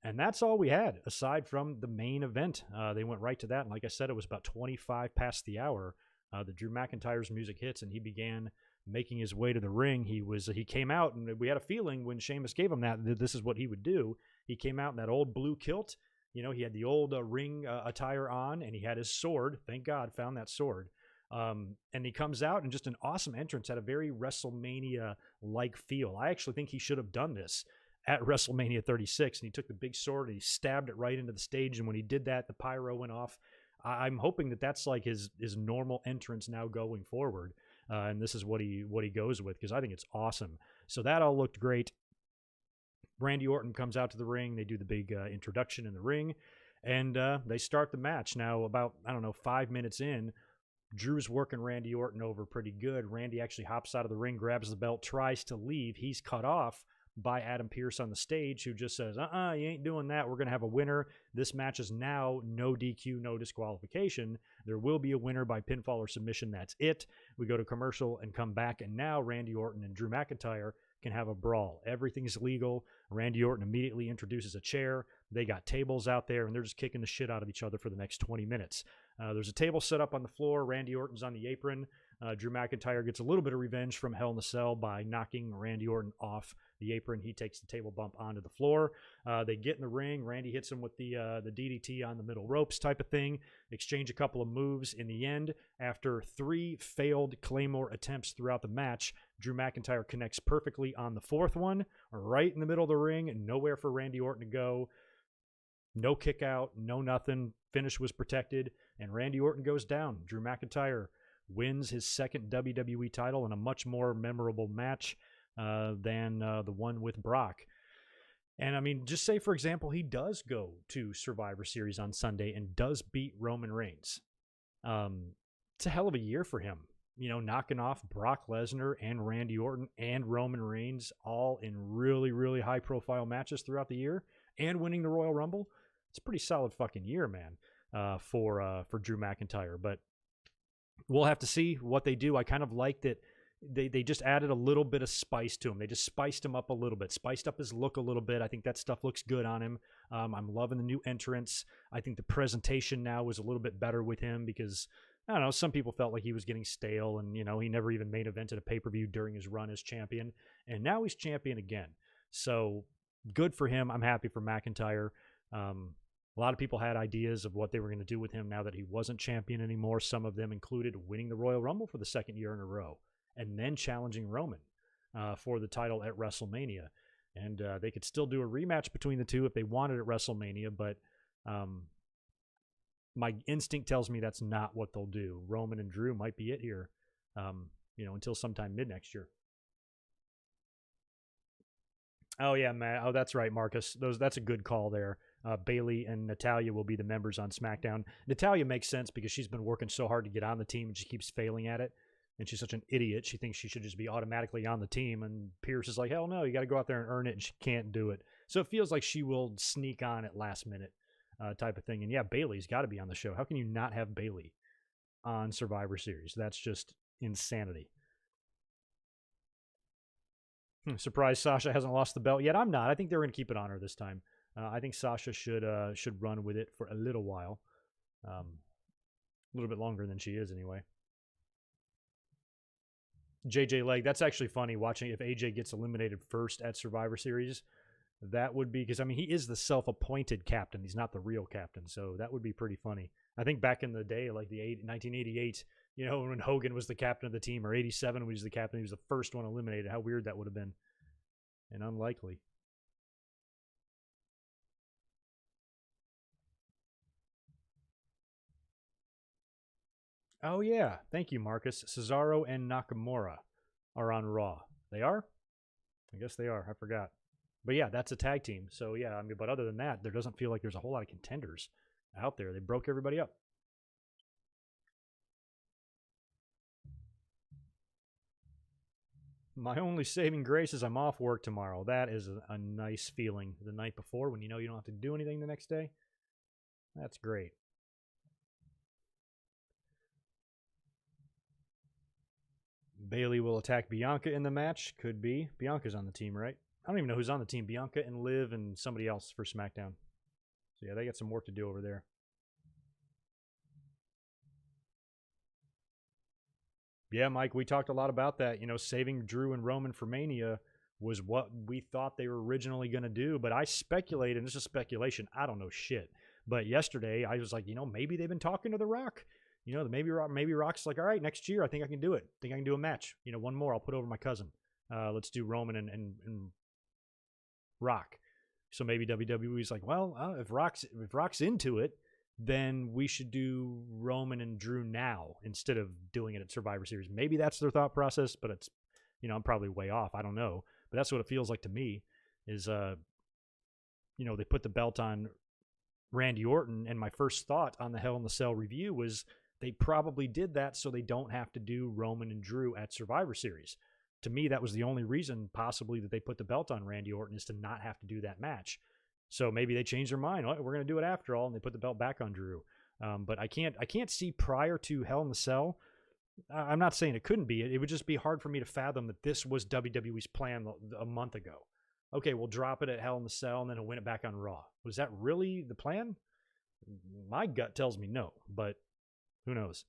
And that's all we had, aside from the main event. They went right to that, and like I said, it was about 25 past the hour that Drew McIntyre's music hits, and he began making his way to the ring. He came out, and we had a feeling when Sheamus gave him that this is what he would do. He came out in that old blue kilt, You know, he had the old ring attire on, and he had his sword. Thank God, found that sword. And he comes out and just an awesome entrance, had a very WrestleMania-like feel. I actually think he should have done this at WrestleMania 36, and he took the big sword and he stabbed it right into the stage, and when he did that, the pyro went off. I'm hoping that that's like his normal entrance now going forward, and this is what he goes with, because I think it's awesome. So that all looked great. Randy Orton comes out to the ring. They do the big introduction in the ring, and they start the match. Now, about, 5 minutes in, Drew's working Randy Orton over pretty good. Randy actually hops out of the ring, grabs the belt, tries to leave. He's cut off by Adam Pearce on the stage, who just says, you ain't doing that. We're going to have a winner. This match is now no DQ, no disqualification. There will be a winner by pinfall or submission. That's it. We go to commercial and come back, and now Randy Orton and Drew McIntyre can have a brawl. Everything's legal. Randy Orton immediately introduces a chair. They got tables out there, and they're just kicking the shit out of each other for the next 20 minutes. There's a table set up on the floor. Randy Orton's on the apron. Drew McIntyre gets a little bit of revenge from Hell in a Cell by knocking Randy Orton off the apron. He takes the table bump onto the floor. They get in the ring. Randy hits him with the DDT on the middle ropes type of thing. Exchange a couple of moves. In the end, after 3 failed Claymore attempts throughout the match, Drew McIntyre connects perfectly on the 4th one, right in the middle of the ring, and nowhere for Randy Orton to go. No kick out, no nothing. Finish was protected, and Randy Orton goes down. Drew McIntyre wins his 2nd WWE title in a much more memorable match than the one with Brock. And I mean, just say, for example, he does go to Survivor Series on Sunday and does beat Roman Reigns. It's a hell of a year for him. You know, knocking off Brock Lesnar and Randy Orton and Roman Reigns all in really, really high-profile matches throughout the year and winning the Royal Rumble. It's a pretty solid fucking year, man, for Drew McIntyre. But we'll have to see what they do. I kind of like that they just added a little bit of spice to him. They just spiced him up a little bit, spiced up his look a little bit. I think that stuff looks good on him. I'm loving the new entrance. I think the presentation now is a little bit better with him because, I don't know, some people felt like he was getting stale and, you know, he never even main evented a pay-per-view during his run as champion. And now he's champion again. So good for him. I'm happy for McIntyre. A lot of people had ideas of what they were going to do with him now that he wasn't champion anymore. Some of them included winning the Royal Rumble for the 2nd year in a row and then challenging Roman for the title at WrestleMania. And they could still do a rematch between the two if they wanted at WrestleMania, but my instinct tells me that's not what they'll do. Roman and Drew might be it here, until sometime mid-next year. Oh, yeah, Matt. Oh, that's right, Marcus. That's a good call there. Bayley and Natalya will be the members on SmackDown. Natalya makes sense because she's been working so hard to get on the team and she keeps failing at it. And she's such an idiot. She thinks she should just be automatically on the team. And Pierce is like, hell no, you got to go out there and earn it. And she can't do it. So it feels like she will sneak on at last minute type of thing. And yeah, Bayley's got to be on the show. How can you not have Bayley on Survivor Series? That's just insanity. Surprised Sasha hasn't lost the belt yet. I'm not. I think they're going to keep it on her this time. I think Sasha should run with it for a little while. A little bit longer than she is anyway. JJ Leg, that's actually funny watching if AJ gets eliminated first at Survivor Series. That would be, because, I mean, he is the self-appointed captain. He's not the real captain, so that would be pretty funny. I think back in the day, like 1988, when Hogan was the captain of the team, or 87 when he was the captain, he was the first one eliminated. How weird that would have been. And unlikely. Oh, yeah. Thank you, Marcus. Cesaro and Nakamura are on Raw. They are? I guess they are. I forgot. But yeah, that's a tag team. So yeah, I mean, but other than that, there doesn't feel like there's a whole lot of contenders out there. They broke everybody up. My only saving grace is I'm off work tomorrow. That is a nice feeling the night before when you know you don't have to do anything the next day. That's great. Bayley will attack Bianca in the match. Could be. Bianca's on the team, right? I don't even know who's on the team. Bianca and Liv and somebody else for SmackDown. So yeah, they got some work to do over there. Yeah, Mike, we talked a lot about that. Saving Drew and Roman for Mania was what we thought they were originally going to do. But I speculated, and this is speculation, I don't know shit. But yesterday, I was like, maybe they've been talking to The Rock. Maybe Rock's like, all right, next year, I think I can do it. I think I can do a match. One more, I'll put over my cousin. Let's do Roman and Rock. So maybe WWE's like, well, if Rock's into it, then we should do Roman and Drew now instead of doing it at Survivor Series. Maybe that's their thought process, but it's, I'm probably way off. I don't know. But that's what it feels like to me is, they put the belt on Randy Orton. And my first thought on the Hell in the Cell review was they probably did that so they don't have to do Roman and Drew at Survivor Series. To me, that was the only reason possibly that they put the belt on Randy Orton is to not have to do that match. So maybe they changed their mind. Oh, we're going to do it after all, and they put the belt back on Drew. But I can't see prior to Hell in the Cell. I'm not saying it couldn't be. It would just be hard for me to fathom that this was WWE's plan a month ago. Okay, we'll drop it at Hell in the Cell, and then he'll win it back on Raw. Was that really the plan? My gut tells me no, but who knows?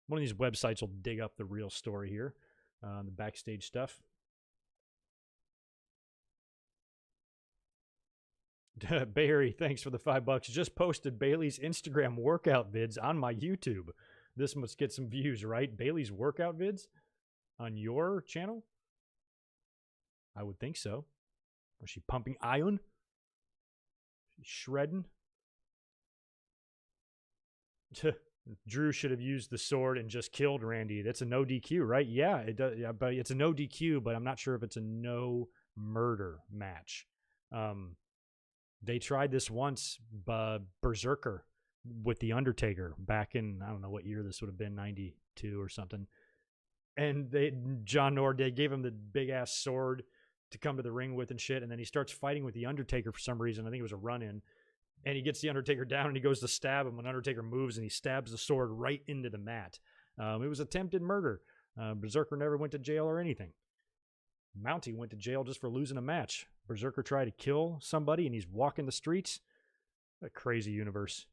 One of these websites will dig up the real story here, the backstage stuff. Barry, thanks for the $5. Just posted Bailey's Instagram workout vids on my YouTube. This must get some views, right? Bailey's workout vids on your channel? I would think so. Was she pumping iron? She's shredding? Drew should have used the sword and just killed Randy. That's a no DQ, right? Yeah, it does. Yeah, but it's a no DQ, but I'm not sure if it's a no murder match. They tried this once, Berserker with The Undertaker back in, I don't know what year this would have been, 92 or something. And John Nord, they gave him the big ass sword to come to the ring with and shit. And then he starts fighting with The Undertaker for some reason. I think it was a run-in. And he gets The Undertaker down and he goes to stab him when Undertaker moves and he stabs the sword right into the mat. It was attempted murder. Berserker never went to jail or anything. Mountie went to jail just for losing a match. Berserker tried to kill somebody and he's walking the streets. A crazy universe.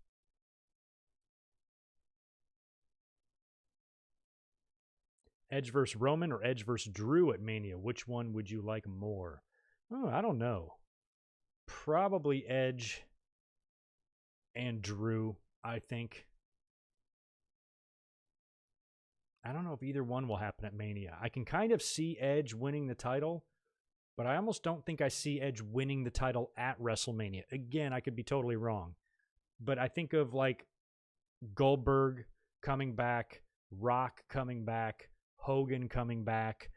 Edge versus Roman or Edge versus Drew at Mania? Which one would you like more? Oh, I don't know. Probably Edge and Drew, I think. I don't know if either one will happen at Mania. I can kind of see Edge winning the title, but I almost don't think I see Edge winning the title at WrestleMania. Again, I could be totally wrong. But I think of like Goldberg coming back, Rock coming back, Hogan coming back.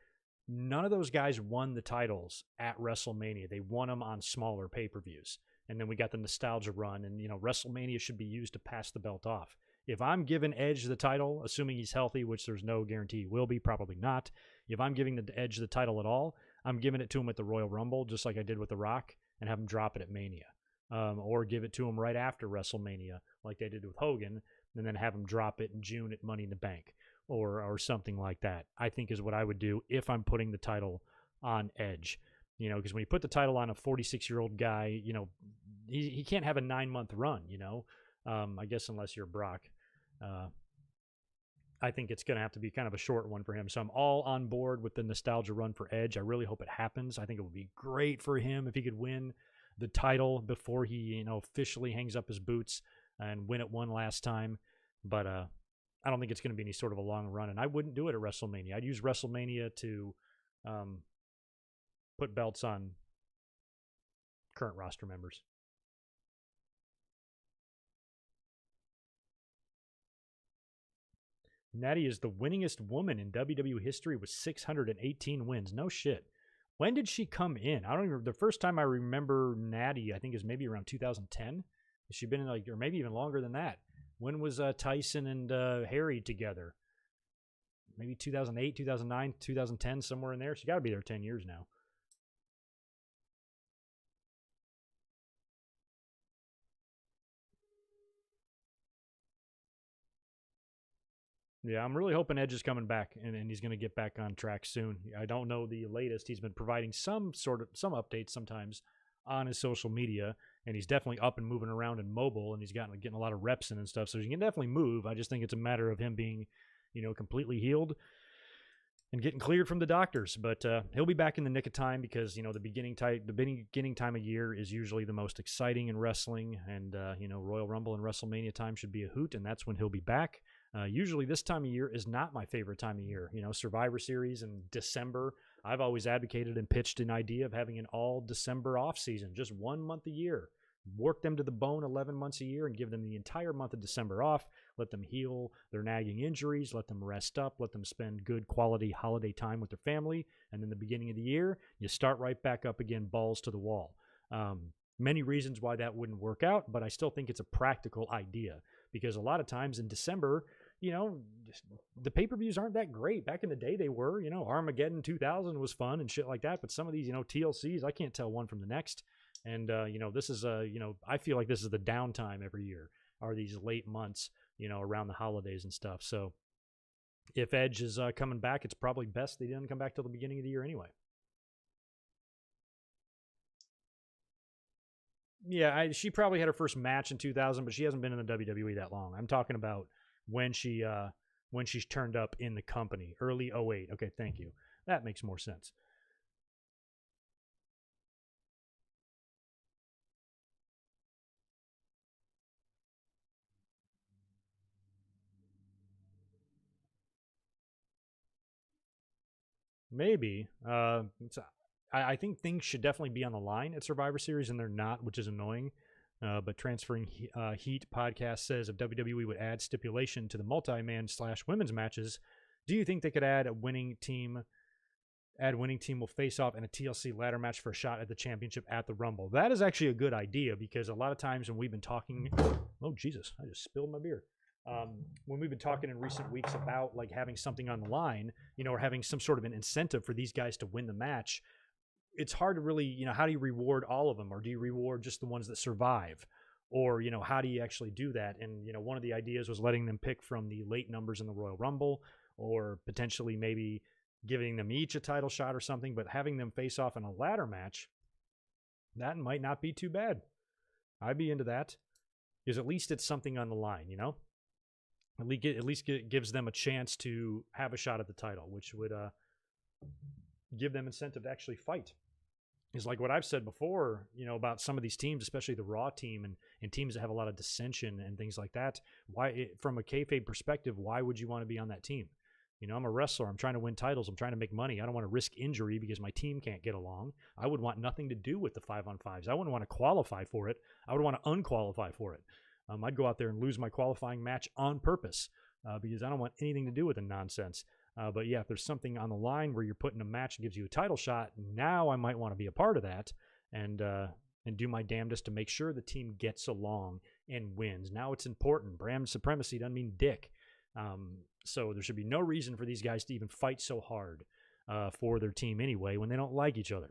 None of those guys won the titles at WrestleMania. They won them on smaller pay-per-views. And then we got the nostalgia run, and WrestleMania should be used to pass the belt off. If I'm giving Edge the title, assuming he's healthy, which there's no guarantee he will be, probably not. If I'm giving the Edge the title at all, I'm giving it to him at the Royal Rumble, just like I did with The Rock, and have him drop it at Mania. Or give it to him right after WrestleMania, like they did with Hogan, and then have him drop it in June at Money in the Bank, or something like that, I think is what I would do if I'm putting the title on Edge. Because when you put the title on a 46-year-old guy, he can't have a 9-month run, I guess unless you're Brock. I think it's going to have to be kind of a short one for him. So I'm all on board with the nostalgia run for Edge. I really hope it happens. I think it would be great for him if he could win the title before he, officially hangs up his boots and win it one last time. But I don't think it's going to be any sort of a long run, and I wouldn't do it at WrestleMania. I'd use WrestleMania to put belts on current roster members. Natty is the winningest woman in WWE history with 618 wins. No shit. When did she come in? I don't even. The first time I remember Natty, I think, is maybe around 2010. Has she been in or maybe even longer than that? When was Tyson and Harry together? Maybe 2008, 2009, 2010, somewhere in there. She got to be there 10 years now. Yeah, I'm really hoping Edge is coming back and he's going to get back on track soon. I don't know the latest. He's been providing some updates sometimes on his social media, and he's definitely up and moving around and mobile, and he's getting a lot of reps in and stuff, so he can definitely move. I just think it's a matter of him being, completely healed. and getting cleared from the doctors. But he'll be back in the nick of time because, the beginning time of year is usually the most exciting in wrestling. And, Royal Rumble and WrestleMania time should be a hoot, and that's when he'll be back. Usually this time of year is not my favorite time of year. Survivor Series in December. I've always advocated and pitched an idea of having an all December off season, just 1 month a year. Work them to the bone 11 months a year and give them the entire month of December off. Let them heal their nagging injuries. Let them rest up. Let them spend good quality holiday time with their family. And then the beginning of the year, you start right back up again, balls to the wall. Many reasons why that wouldn't work out, but I still think it's a practical idea because a lot of times in December, the pay-per-views aren't that great. Back in the day, they were. Armageddon 2000 was fun and shit like that. But some of these, TLCs, I can't tell one from the next. And, this is, I feel like this is the downtime every year, are these late months, around the holidays and stuff. So if Edge is coming back, it's probably best they didn't come back till the beginning of the year anyway. Yeah, she probably had her first match in 2000, but she hasn't been in the WWE that long. I'm talking about when she's turned up in the company, early 08. Okay, thank you. That makes more sense. Maybe. I think things should definitely be on the line at Survivor Series, and they're not, which is annoying. But Transferring Heat podcast says if WWE would add stipulation to the multi-man / women's matches, do you think they could add a winning team? Winning team will face off in a TLC ladder match for a shot at the championship at the Rumble. That is actually a good idea because a lot of times when we've been talking, oh Jesus, I just spilled my beer. When we've been talking in recent weeks about like having something on the line, or having some sort of an incentive for these guys to win the match, it's hard to really, how do you reward all of them? Or do you reward just the ones that survive? Or, how do you actually do that? And, one of the ideas was letting them pick from the late numbers in the Royal Rumble, or potentially maybe giving them each a title shot or something, but having them face off in a ladder match, that might not be too bad. I'd be into that, because at least it's something on the line, At least gives them a chance to have a shot at the title, which would give them incentive to actually fight. Is like what I've said before, about some of these teams, especially the Raw team and teams that have a lot of dissension and things like that. From a kayfabe perspective, why would you want to be on that team? I'm a wrestler. I'm trying to win titles. I'm trying to make money. I don't want to risk injury because my team can't get along. I would want nothing to do with the 5-on-5s. I wouldn't want to qualify for it. I would want to unqualify for it. I'd go out there and lose my qualifying match on purpose because I don't want anything to do with the nonsense. But yeah, if there's something on the line where you're putting a match that gives you a title shot, now I might want to be a part of that and do my damnedest to make sure the team gets along and wins. Now it's important. Brand supremacy doesn't mean dick. So there should be no reason for these guys to even fight so hard for their team anyway when they don't like each other.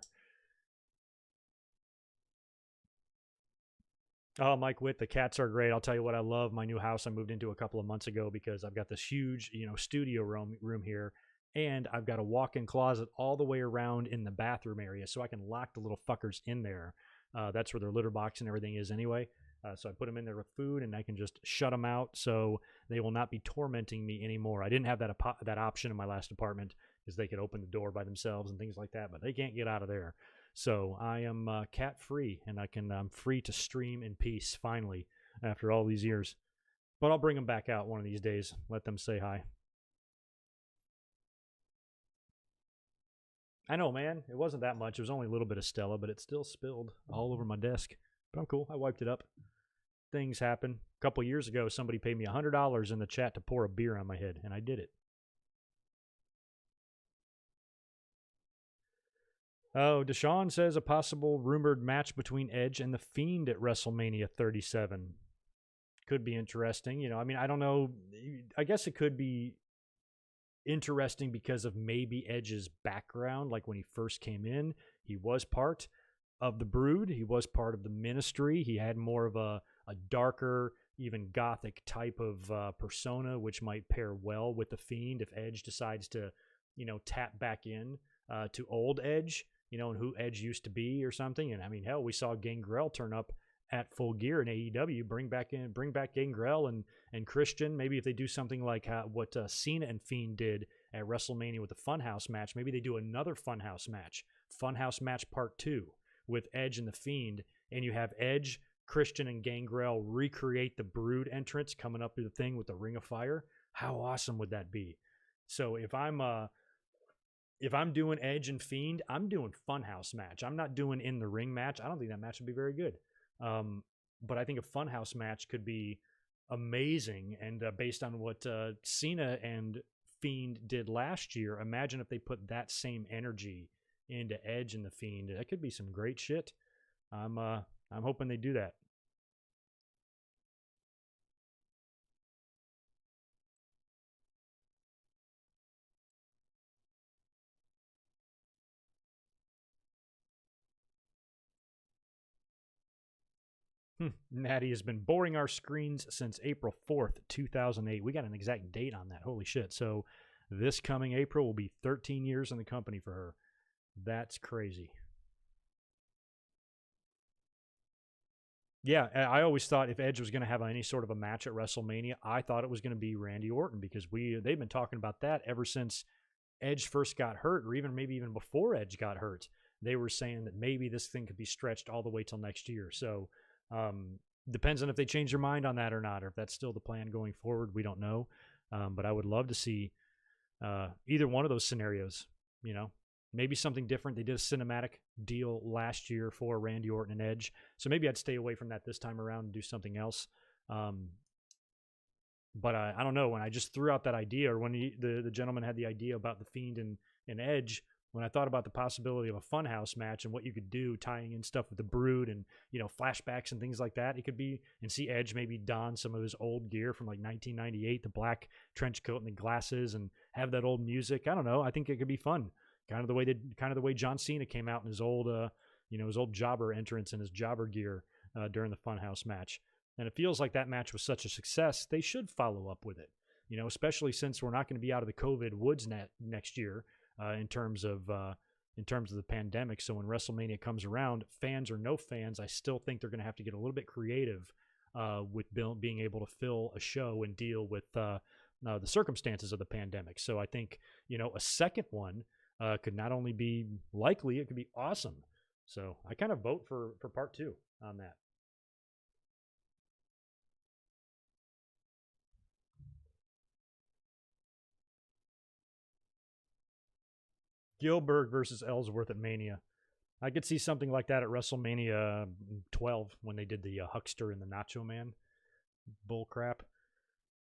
Oh, Mike Witt, the cats are great. I'll tell you what, I love my new house I moved into a couple of months ago because I've got this huge, studio room here, and I've got a walk-in closet all the way around in the bathroom area, so I can lock the little fuckers in there. That's where their litter box and everything is anyway. So I put them in there with food, and I can just shut them out so they will not be tormenting me anymore. I didn't have that option in my last apartment because they could open the door by themselves and things like that, but they can't get out of there. So I am cat-free, and I'm free to stream in peace, finally, after all these years. But I'll bring them back out one of these days. Let them say hi. I know, man. It wasn't that much. It was only a little bit of Stella, but it still spilled all over my desk. But I'm cool. I wiped it up. Things happen. A couple years ago, somebody paid me $100 in the chat to pour a beer on my head, and I did it. Oh, Deshaun says a possible rumored match between Edge and The Fiend at WrestleMania 37. Could be interesting. I don't know. I guess it could be interesting because of maybe Edge's background. Like when he first came in, he was part of the Brood. He was part of the Ministry. He had more of a darker, even gothic type of persona, which might pair well with The Fiend if Edge decides to, tap back in to old Edge. And who Edge used to be or something. And hell, we saw Gangrel turn up at Full Gear in AEW. Bring back Gangrel and Christian. Maybe if they do something like what Cena and Fiend did at WrestleMania with the Funhouse match. Maybe they do another Funhouse match part 2 with Edge and The Fiend, and you have Edge, Christian, and Gangrel recreate the Brood entrance coming up to the thing with the Ring of Fire. How awesome would that be? So if I'm doing Edge and Fiend, I'm doing Funhouse match. I'm not doing in the ring match. I don't think that match would be very good. But I think a Funhouse match could be amazing. And based on what Cena and Fiend did last year, imagine if they put that same energy into Edge and the Fiend. That could be some great shit. I'm hoping they do that. Natty has been boring our screens since April 4th, 2008. We got an exact date on that. Holy shit. So this coming April will be 13 years in the company for her. That's crazy. Yeah, I always thought if Edge was going to have any sort of a match at WrestleMania, I thought it was going to be Randy Orton, because they've been talking about that ever since Edge first got hurt, or maybe even before Edge got hurt. They were saying that maybe this thing could be stretched all the way till next year. So depends on if they change their mind on that or not, or if that's still the plan going forward. We don't know. But I would love to see either one of those scenarios, maybe something different. They did a cinematic deal last year for Randy Orton and Edge. So maybe I'd stay away from that this time around and do something else. But I don't know. When I just threw out that idea, or when the gentleman had the idea about the Fiend and Edge, when I thought about the possibility of a Funhouse match and what you could do tying in stuff with the Brood and, flashbacks and things like that, it could be, and see Edge maybe don some of his old gear from like 1998, the black trench coat and the glasses, and have that old music. I don't know. I think it could be fun. Kind of the way John Cena came out in his old, his old jobber entrance and his jobber gear during the Funhouse match. And it feels like that match was such a success, they should follow up with it. Especially since we're not going to be out of the COVID woods next year. In terms of the pandemic. So when WrestleMania comes around, fans or no fans, I still think they're going to have to get a little bit creative with being able to fill a show and deal with the circumstances of the pandemic. So I think, a second one could not only be likely, it could be awesome. So I kind of vote for part 2 on that. Gilbert versus Ellsworth at Mania. I could see something like that at WrestleMania 12 when they did the Huckster and the Nacho Man bull crap.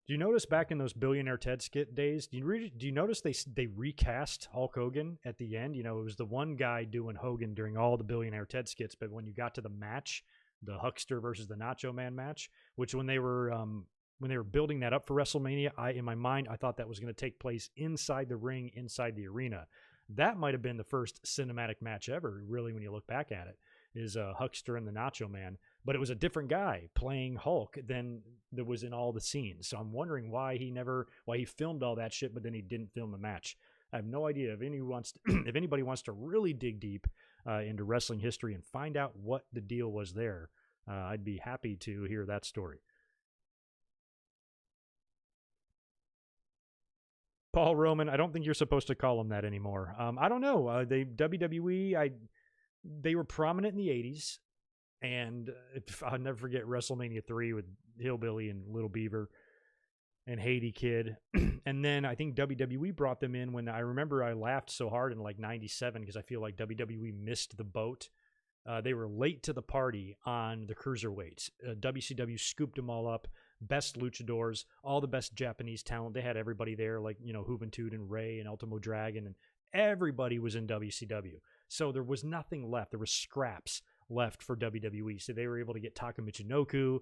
Do you notice back in those Billionaire Ted skit days, do you notice they recast Hulk Hogan at the end? It was the one guy doing Hogan during all the Billionaire Ted skits, but when you got to the match, the Huckster versus the Nacho Man match, which when they were building that up for WrestleMania, in my mind, I thought that was going to take place inside the ring, inside the arena. That might have been the first cinematic match ever, really, when you look back at it, is Huckster and the Nacho Man. But it was a different guy playing Hulk than that was in all the scenes. So I'm wondering why he filmed all that shit, but then he didn't film the match. I have no idea. If anybody wants to really dig deep into wrestling history and find out what the deal was there, I'd be happy to hear that story. Paul Roman, I don't think you're supposed to call him that anymore. I don't know. WWE, they were prominent in the 80s. And I'll never forget WrestleMania 3 with Hillbilly and Little Beaver and Haiti Kid. And then I think WWE brought them in when I remember I laughed so hard in like 97 because I feel like WWE missed the boat. They were late to the party on the cruiserweights. WCW scooped them all up. Best luchadors, all the best Japanese talent. They had everybody there, like, Juventud and Ray and Ultimo Dragon, and everybody was in WCW. So there was nothing left. There was scraps left for WWE. So they were able to get Taka Michinoku.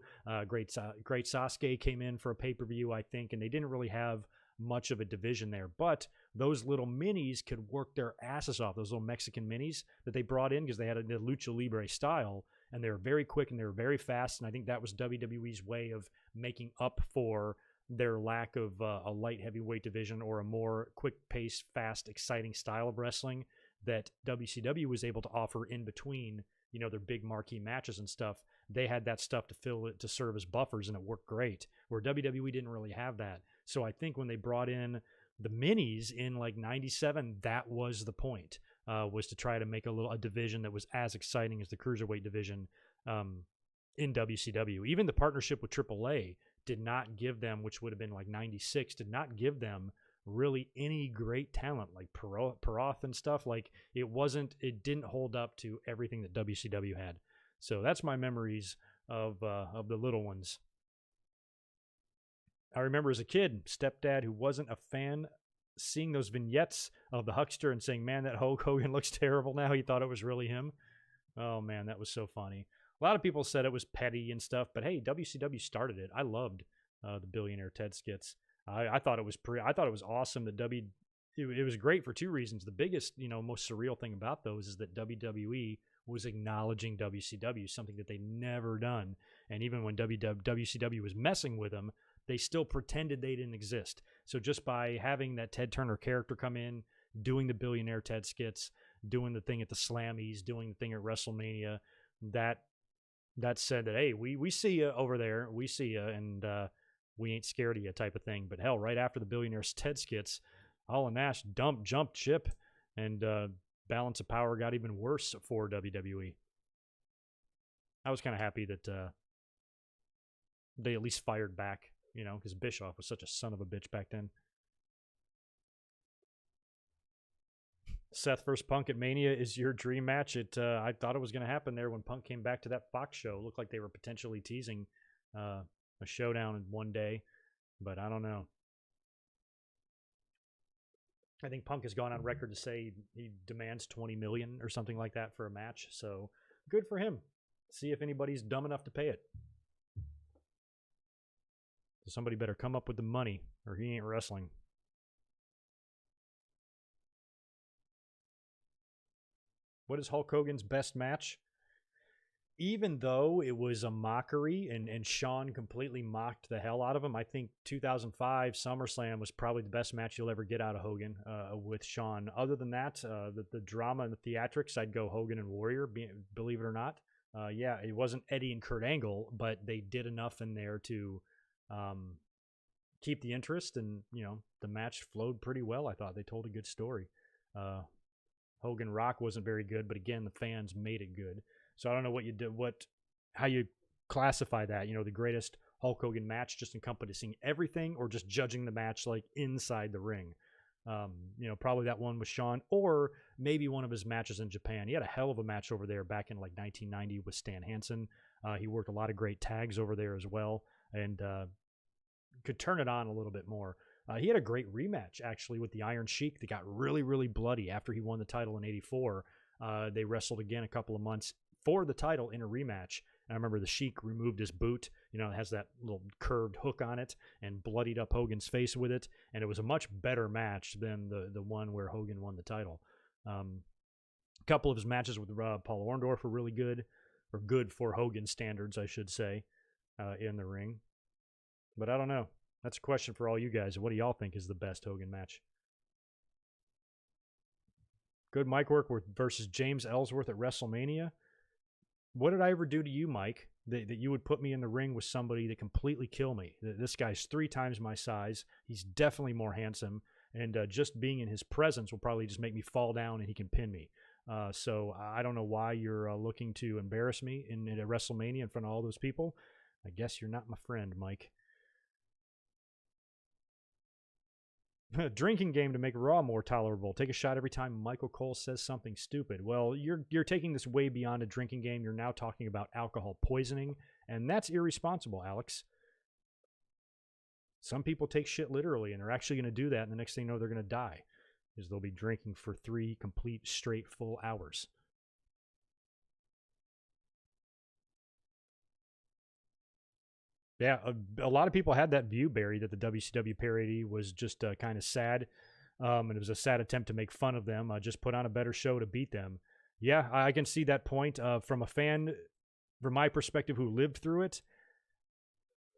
Great Sasuke came in for a pay-per-view, I think, and they didn't really have much of a division there. But those little minis could work their asses off, those little Mexican minis that they brought in because they had a Lucha Libre style, and they were very quick and they were very fast. And I think that was WWE's way of making up for their lack of a light heavyweight division or a more quick-paced, fast, exciting style of wrestling that WCW was able to offer in between, their big marquee matches and stuff. They had that stuff to fill it, to serve as buffers, and it worked great, where WWE didn't really have that. So I think when they brought in the minis in like 97, that was the point, was to try to make a division that was as exciting as the cruiserweight division in WCW. Even the partnership with AAA did not give them, which would have been like 96, did not give them really any great talent like Perroth and stuff. Like it didn't hold up to everything that WCW had. So that's my memories of the little ones. I remember as a kid, stepdad who wasn't a fan, seeing those vignettes of the Huckster and saying, man, that Hulk Hogan looks terrible now. He thought it was really him. Oh man, that was so funny. A lot of people said it was petty and stuff, but hey, WCW started it. I loved the Billionaire Ted skits. I thought it was awesome that it was great for two reasons. The biggest, most surreal thing about those is that WWE was acknowledging WCW, something that they never done. And even when WCW was messing with them, they still pretended they didn't exist. So just by having that Ted Turner character come in, doing the Billionaire Ted skits, doing the thing at the Slammies, doing the thing at WrestleMania, that said that, hey, we see you over there, we see you, and we ain't scared of you type of thing. But hell, right after the Billionaire Ted skits, Hall and Nash jumped ship, and balance of power got even worse for WWE. I was kind of happy that they at least fired back, because Bischoff was such a son of a bitch back then. Seth versus Punk at Mania is your dream match. I thought it was going to happen there when Punk came back to that Fox show. It looked like they were potentially teasing a showdown in one day, but I don't know. I think Punk has gone on record to say he demands $20 million or something like that for a match. So good for him. See if anybody's dumb enough to pay it. So somebody better come up with the money or he ain't wrestling. What is Hulk Hogan's best match? Even though it was a mockery and Shawn completely mocked the hell out of him, I think 2005 SummerSlam was probably the best match you'll ever get out of Hogan with Shawn. Other than that, the drama and the theatrics, I'd go Hogan and Warrior, believe it or not. Yeah, it wasn't Eddie and Kurt Angle, but they did enough in there to keep the interest, and the match flowed pretty well. I thought they told a good story. Hogan Rock wasn't very good, but again, the fans made it good. So I don't know how you classify that. The greatest Hulk Hogan match, just encompassing everything, or just judging the match like inside the ring. Probably that one with Shawn, or maybe one of his matches in Japan. He had a hell of a match over there back in like 1990 with Stan Hansen. He worked a lot of great tags over there as well, and could turn it on a little bit more. He had a great rematch, actually, with the Iron Sheik that got really, really bloody after he won the title in 84. They wrestled again a couple of months for the title in a rematch. And I remember the Sheik removed his boot. It has that little curved hook on it, and bloodied up Hogan's face with it. And it was a much better match than the one where Hogan won the title. A couple of his matches with Paul Orndorff were really good, or good for Hogan standards, I should say, in the ring. But I don't know. That's a question for all you guys. What do y'all think is the best Hogan match? Good mic work versus James Ellsworth at WrestleMania. What did I ever do to you, Mike, that you would put me in the ring with somebody that completely kill me? This guy's 3 times my size. He's definitely more handsome. And just being in his presence will probably just make me fall down and he can pin me. So I don't know why you're looking to embarrass me in a WrestleMania in front of all those people. I guess you're not my friend, Mike. Drinking game to make Raw more tolerable. Take a shot every time Michael Cole says something stupid. Well, you're taking this way beyond a drinking game. You're now talking about alcohol poisoning, and that's irresponsible, Alex. Some people take shit literally, and they're actually going to do that, and the next thing you know, they're going to die, because they'll be drinking for 3 complete, straight, full hours. Yeah, a lot of people had that view, Barry, that the WCW parody was just kind of sad, and it was a sad attempt to make fun of them. Just put on a better show to beat them. Yeah, I can see that point. From a fan, from my perspective, who lived through it,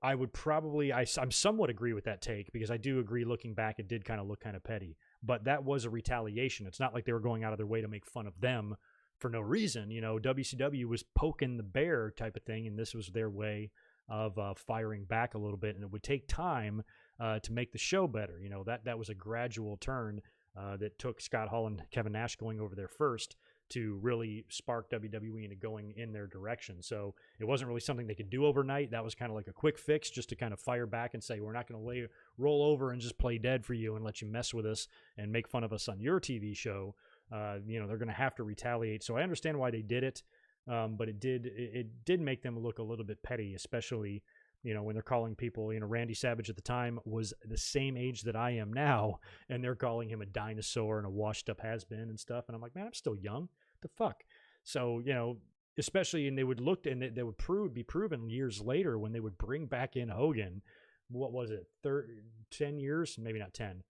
I would probably, I'm somewhat agree with that take, because I do agree, looking back, it did kind of look kind of petty. But that was a retaliation. It's not like they were going out of their way to make fun of them for no reason. WCW was poking the bear type of thing, and this was their way of firing back a little bit, and it would take time to make the show better. You know, that was a gradual turn that took Scott Hall and Kevin Nash going over there first to really spark WWE into going in their direction. So it wasn't really something they could do overnight. That was kind of like a quick fix just to kind of fire back and say, we're not going to roll over and just play dead for you and let you mess with us and make fun of us on your TV show. You know, they're going to have to retaliate. So I understand why they did it, but it did make them look a little bit petty, especially, you know, when they're calling people, you know, Randy Savage at the time was the same age that I am now, and they're calling him a dinosaur and a washed-up has-been and stuff. And I'm like, man, I'm still young. The fuck? So, you know, especially, and they would look, and they would be proven years later when they would bring back in Hogan. What was it? 10 years? Maybe not 10.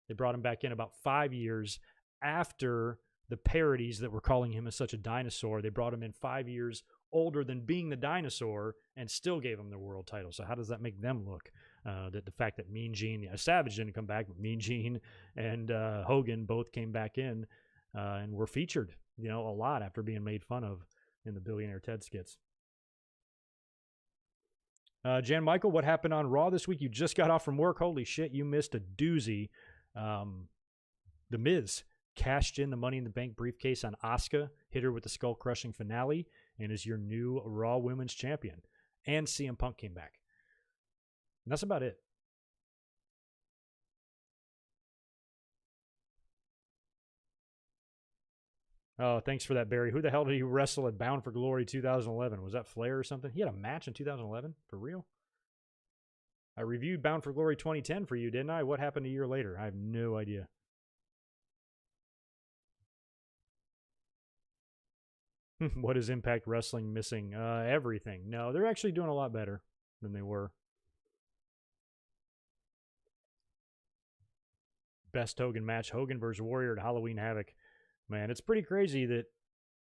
They brought him back in about 5 years after the parodies that were calling him as such a dinosaur. They brought him in 5 years older than being the dinosaur and still gave him the world title. So how does that make them look? That the fact that Mean Gene, Savage didn't come back, but Mean Gene and Hogan both came back in and were featured, you know, a lot after being made fun of in the Billionaire Ted skits. Jan Michael, what happened on Raw this week? You just got off from work. Holy shit, you missed a doozy. The Miz cashed in the Money in the Bank briefcase on Asuka, hit her with the skull-crushing finale, and is your new Raw Women's Champion. And CM Punk came back. And that's about it. Oh, thanks for that, Barry. Who the hell did he wrestle at Bound for Glory 2011? Was that Flair or something? He had a match in 2011? For real? I reviewed Bound for Glory 2010 for you, didn't I? What happened a year later? I have no idea. What is Impact Wrestling missing? Everything. No, they're actually doing a lot better than they were. Best Hogan match, Hogan versus Warrior at Halloween Havoc. Man, it's pretty crazy that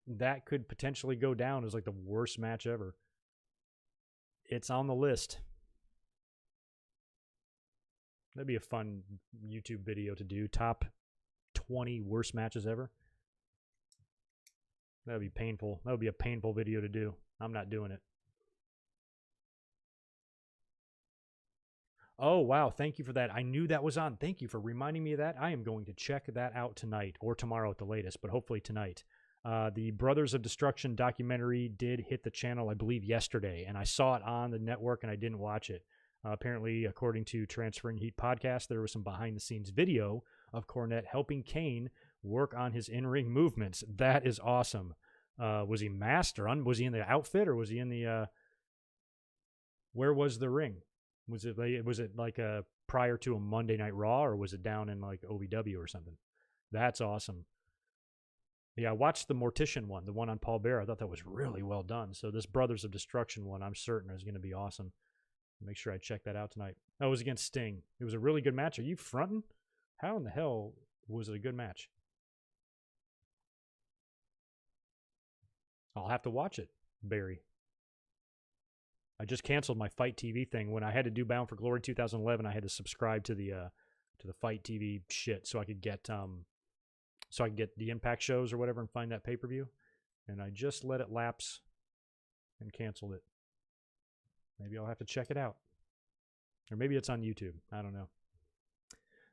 that could potentially go down as like the worst match ever. It's on the list. That'd be a fun YouTube video to do. Top 20 worst matches ever. That'd be painful. That would be a painful video to do. I'm not doing it. Oh, wow. Thank you for that. I knew that was on. Thank you for reminding me of that. I am going to check that out tonight or tomorrow at the latest, but hopefully tonight. The Brothers of Destruction documentary did hit the channel, I believe, yesterday, and I saw it on the network and I didn't watch it. Apparently, according to Transferring Heat podcast, there was some behind-the-scenes video of Cornette helping Kane work on his in-ring movements. That is awesome. Was he masked or was he in the outfit or was he in the... where was the ring? Was it like a prior to a Monday Night Raw, or was it down in like OVW or something? That's awesome. Yeah, I watched the Mortician one, the one on Paul Bearer. I thought that was really well done. So this Brothers of Destruction one, I'm certain is going to be awesome. Make sure I check that out tonight. That was against Sting. It was a really good match. Are you fronting? How in the hell was it a good match? I'll have to watch it, Barry. I just canceled my Fight TV thing. When I had to do Bound for Glory 2011, I had to subscribe to the Fight TV shit so I could get the Impact shows or whatever and find that pay-per-view. And I just let it lapse and canceled it. Maybe I'll have to check it out. Or maybe it's on YouTube. I don't know.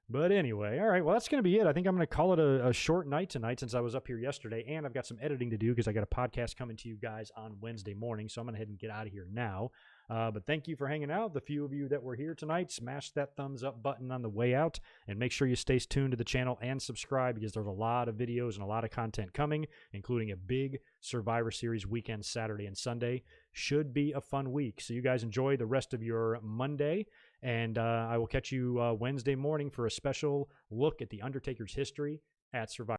But anyway, all right, well, that's going to be it. I think I'm going to call it a short night tonight since I was up here yesterday, and I've got some editing to do because I got a podcast coming to you guys on Wednesday morning, so I'm going to head and get out of here now. But thank you for hanging out. The few of you that were here tonight, smash that thumbs up button on the way out, and make sure you stay tuned to the channel and subscribe because there's a lot of videos and a lot of content coming, including a big Survivor Series weekend Saturday and Sunday. Should be a fun week. So you guys enjoy the rest of your Monday, and I will catch you Wednesday morning for a special look at The Undertaker's history at Survivor.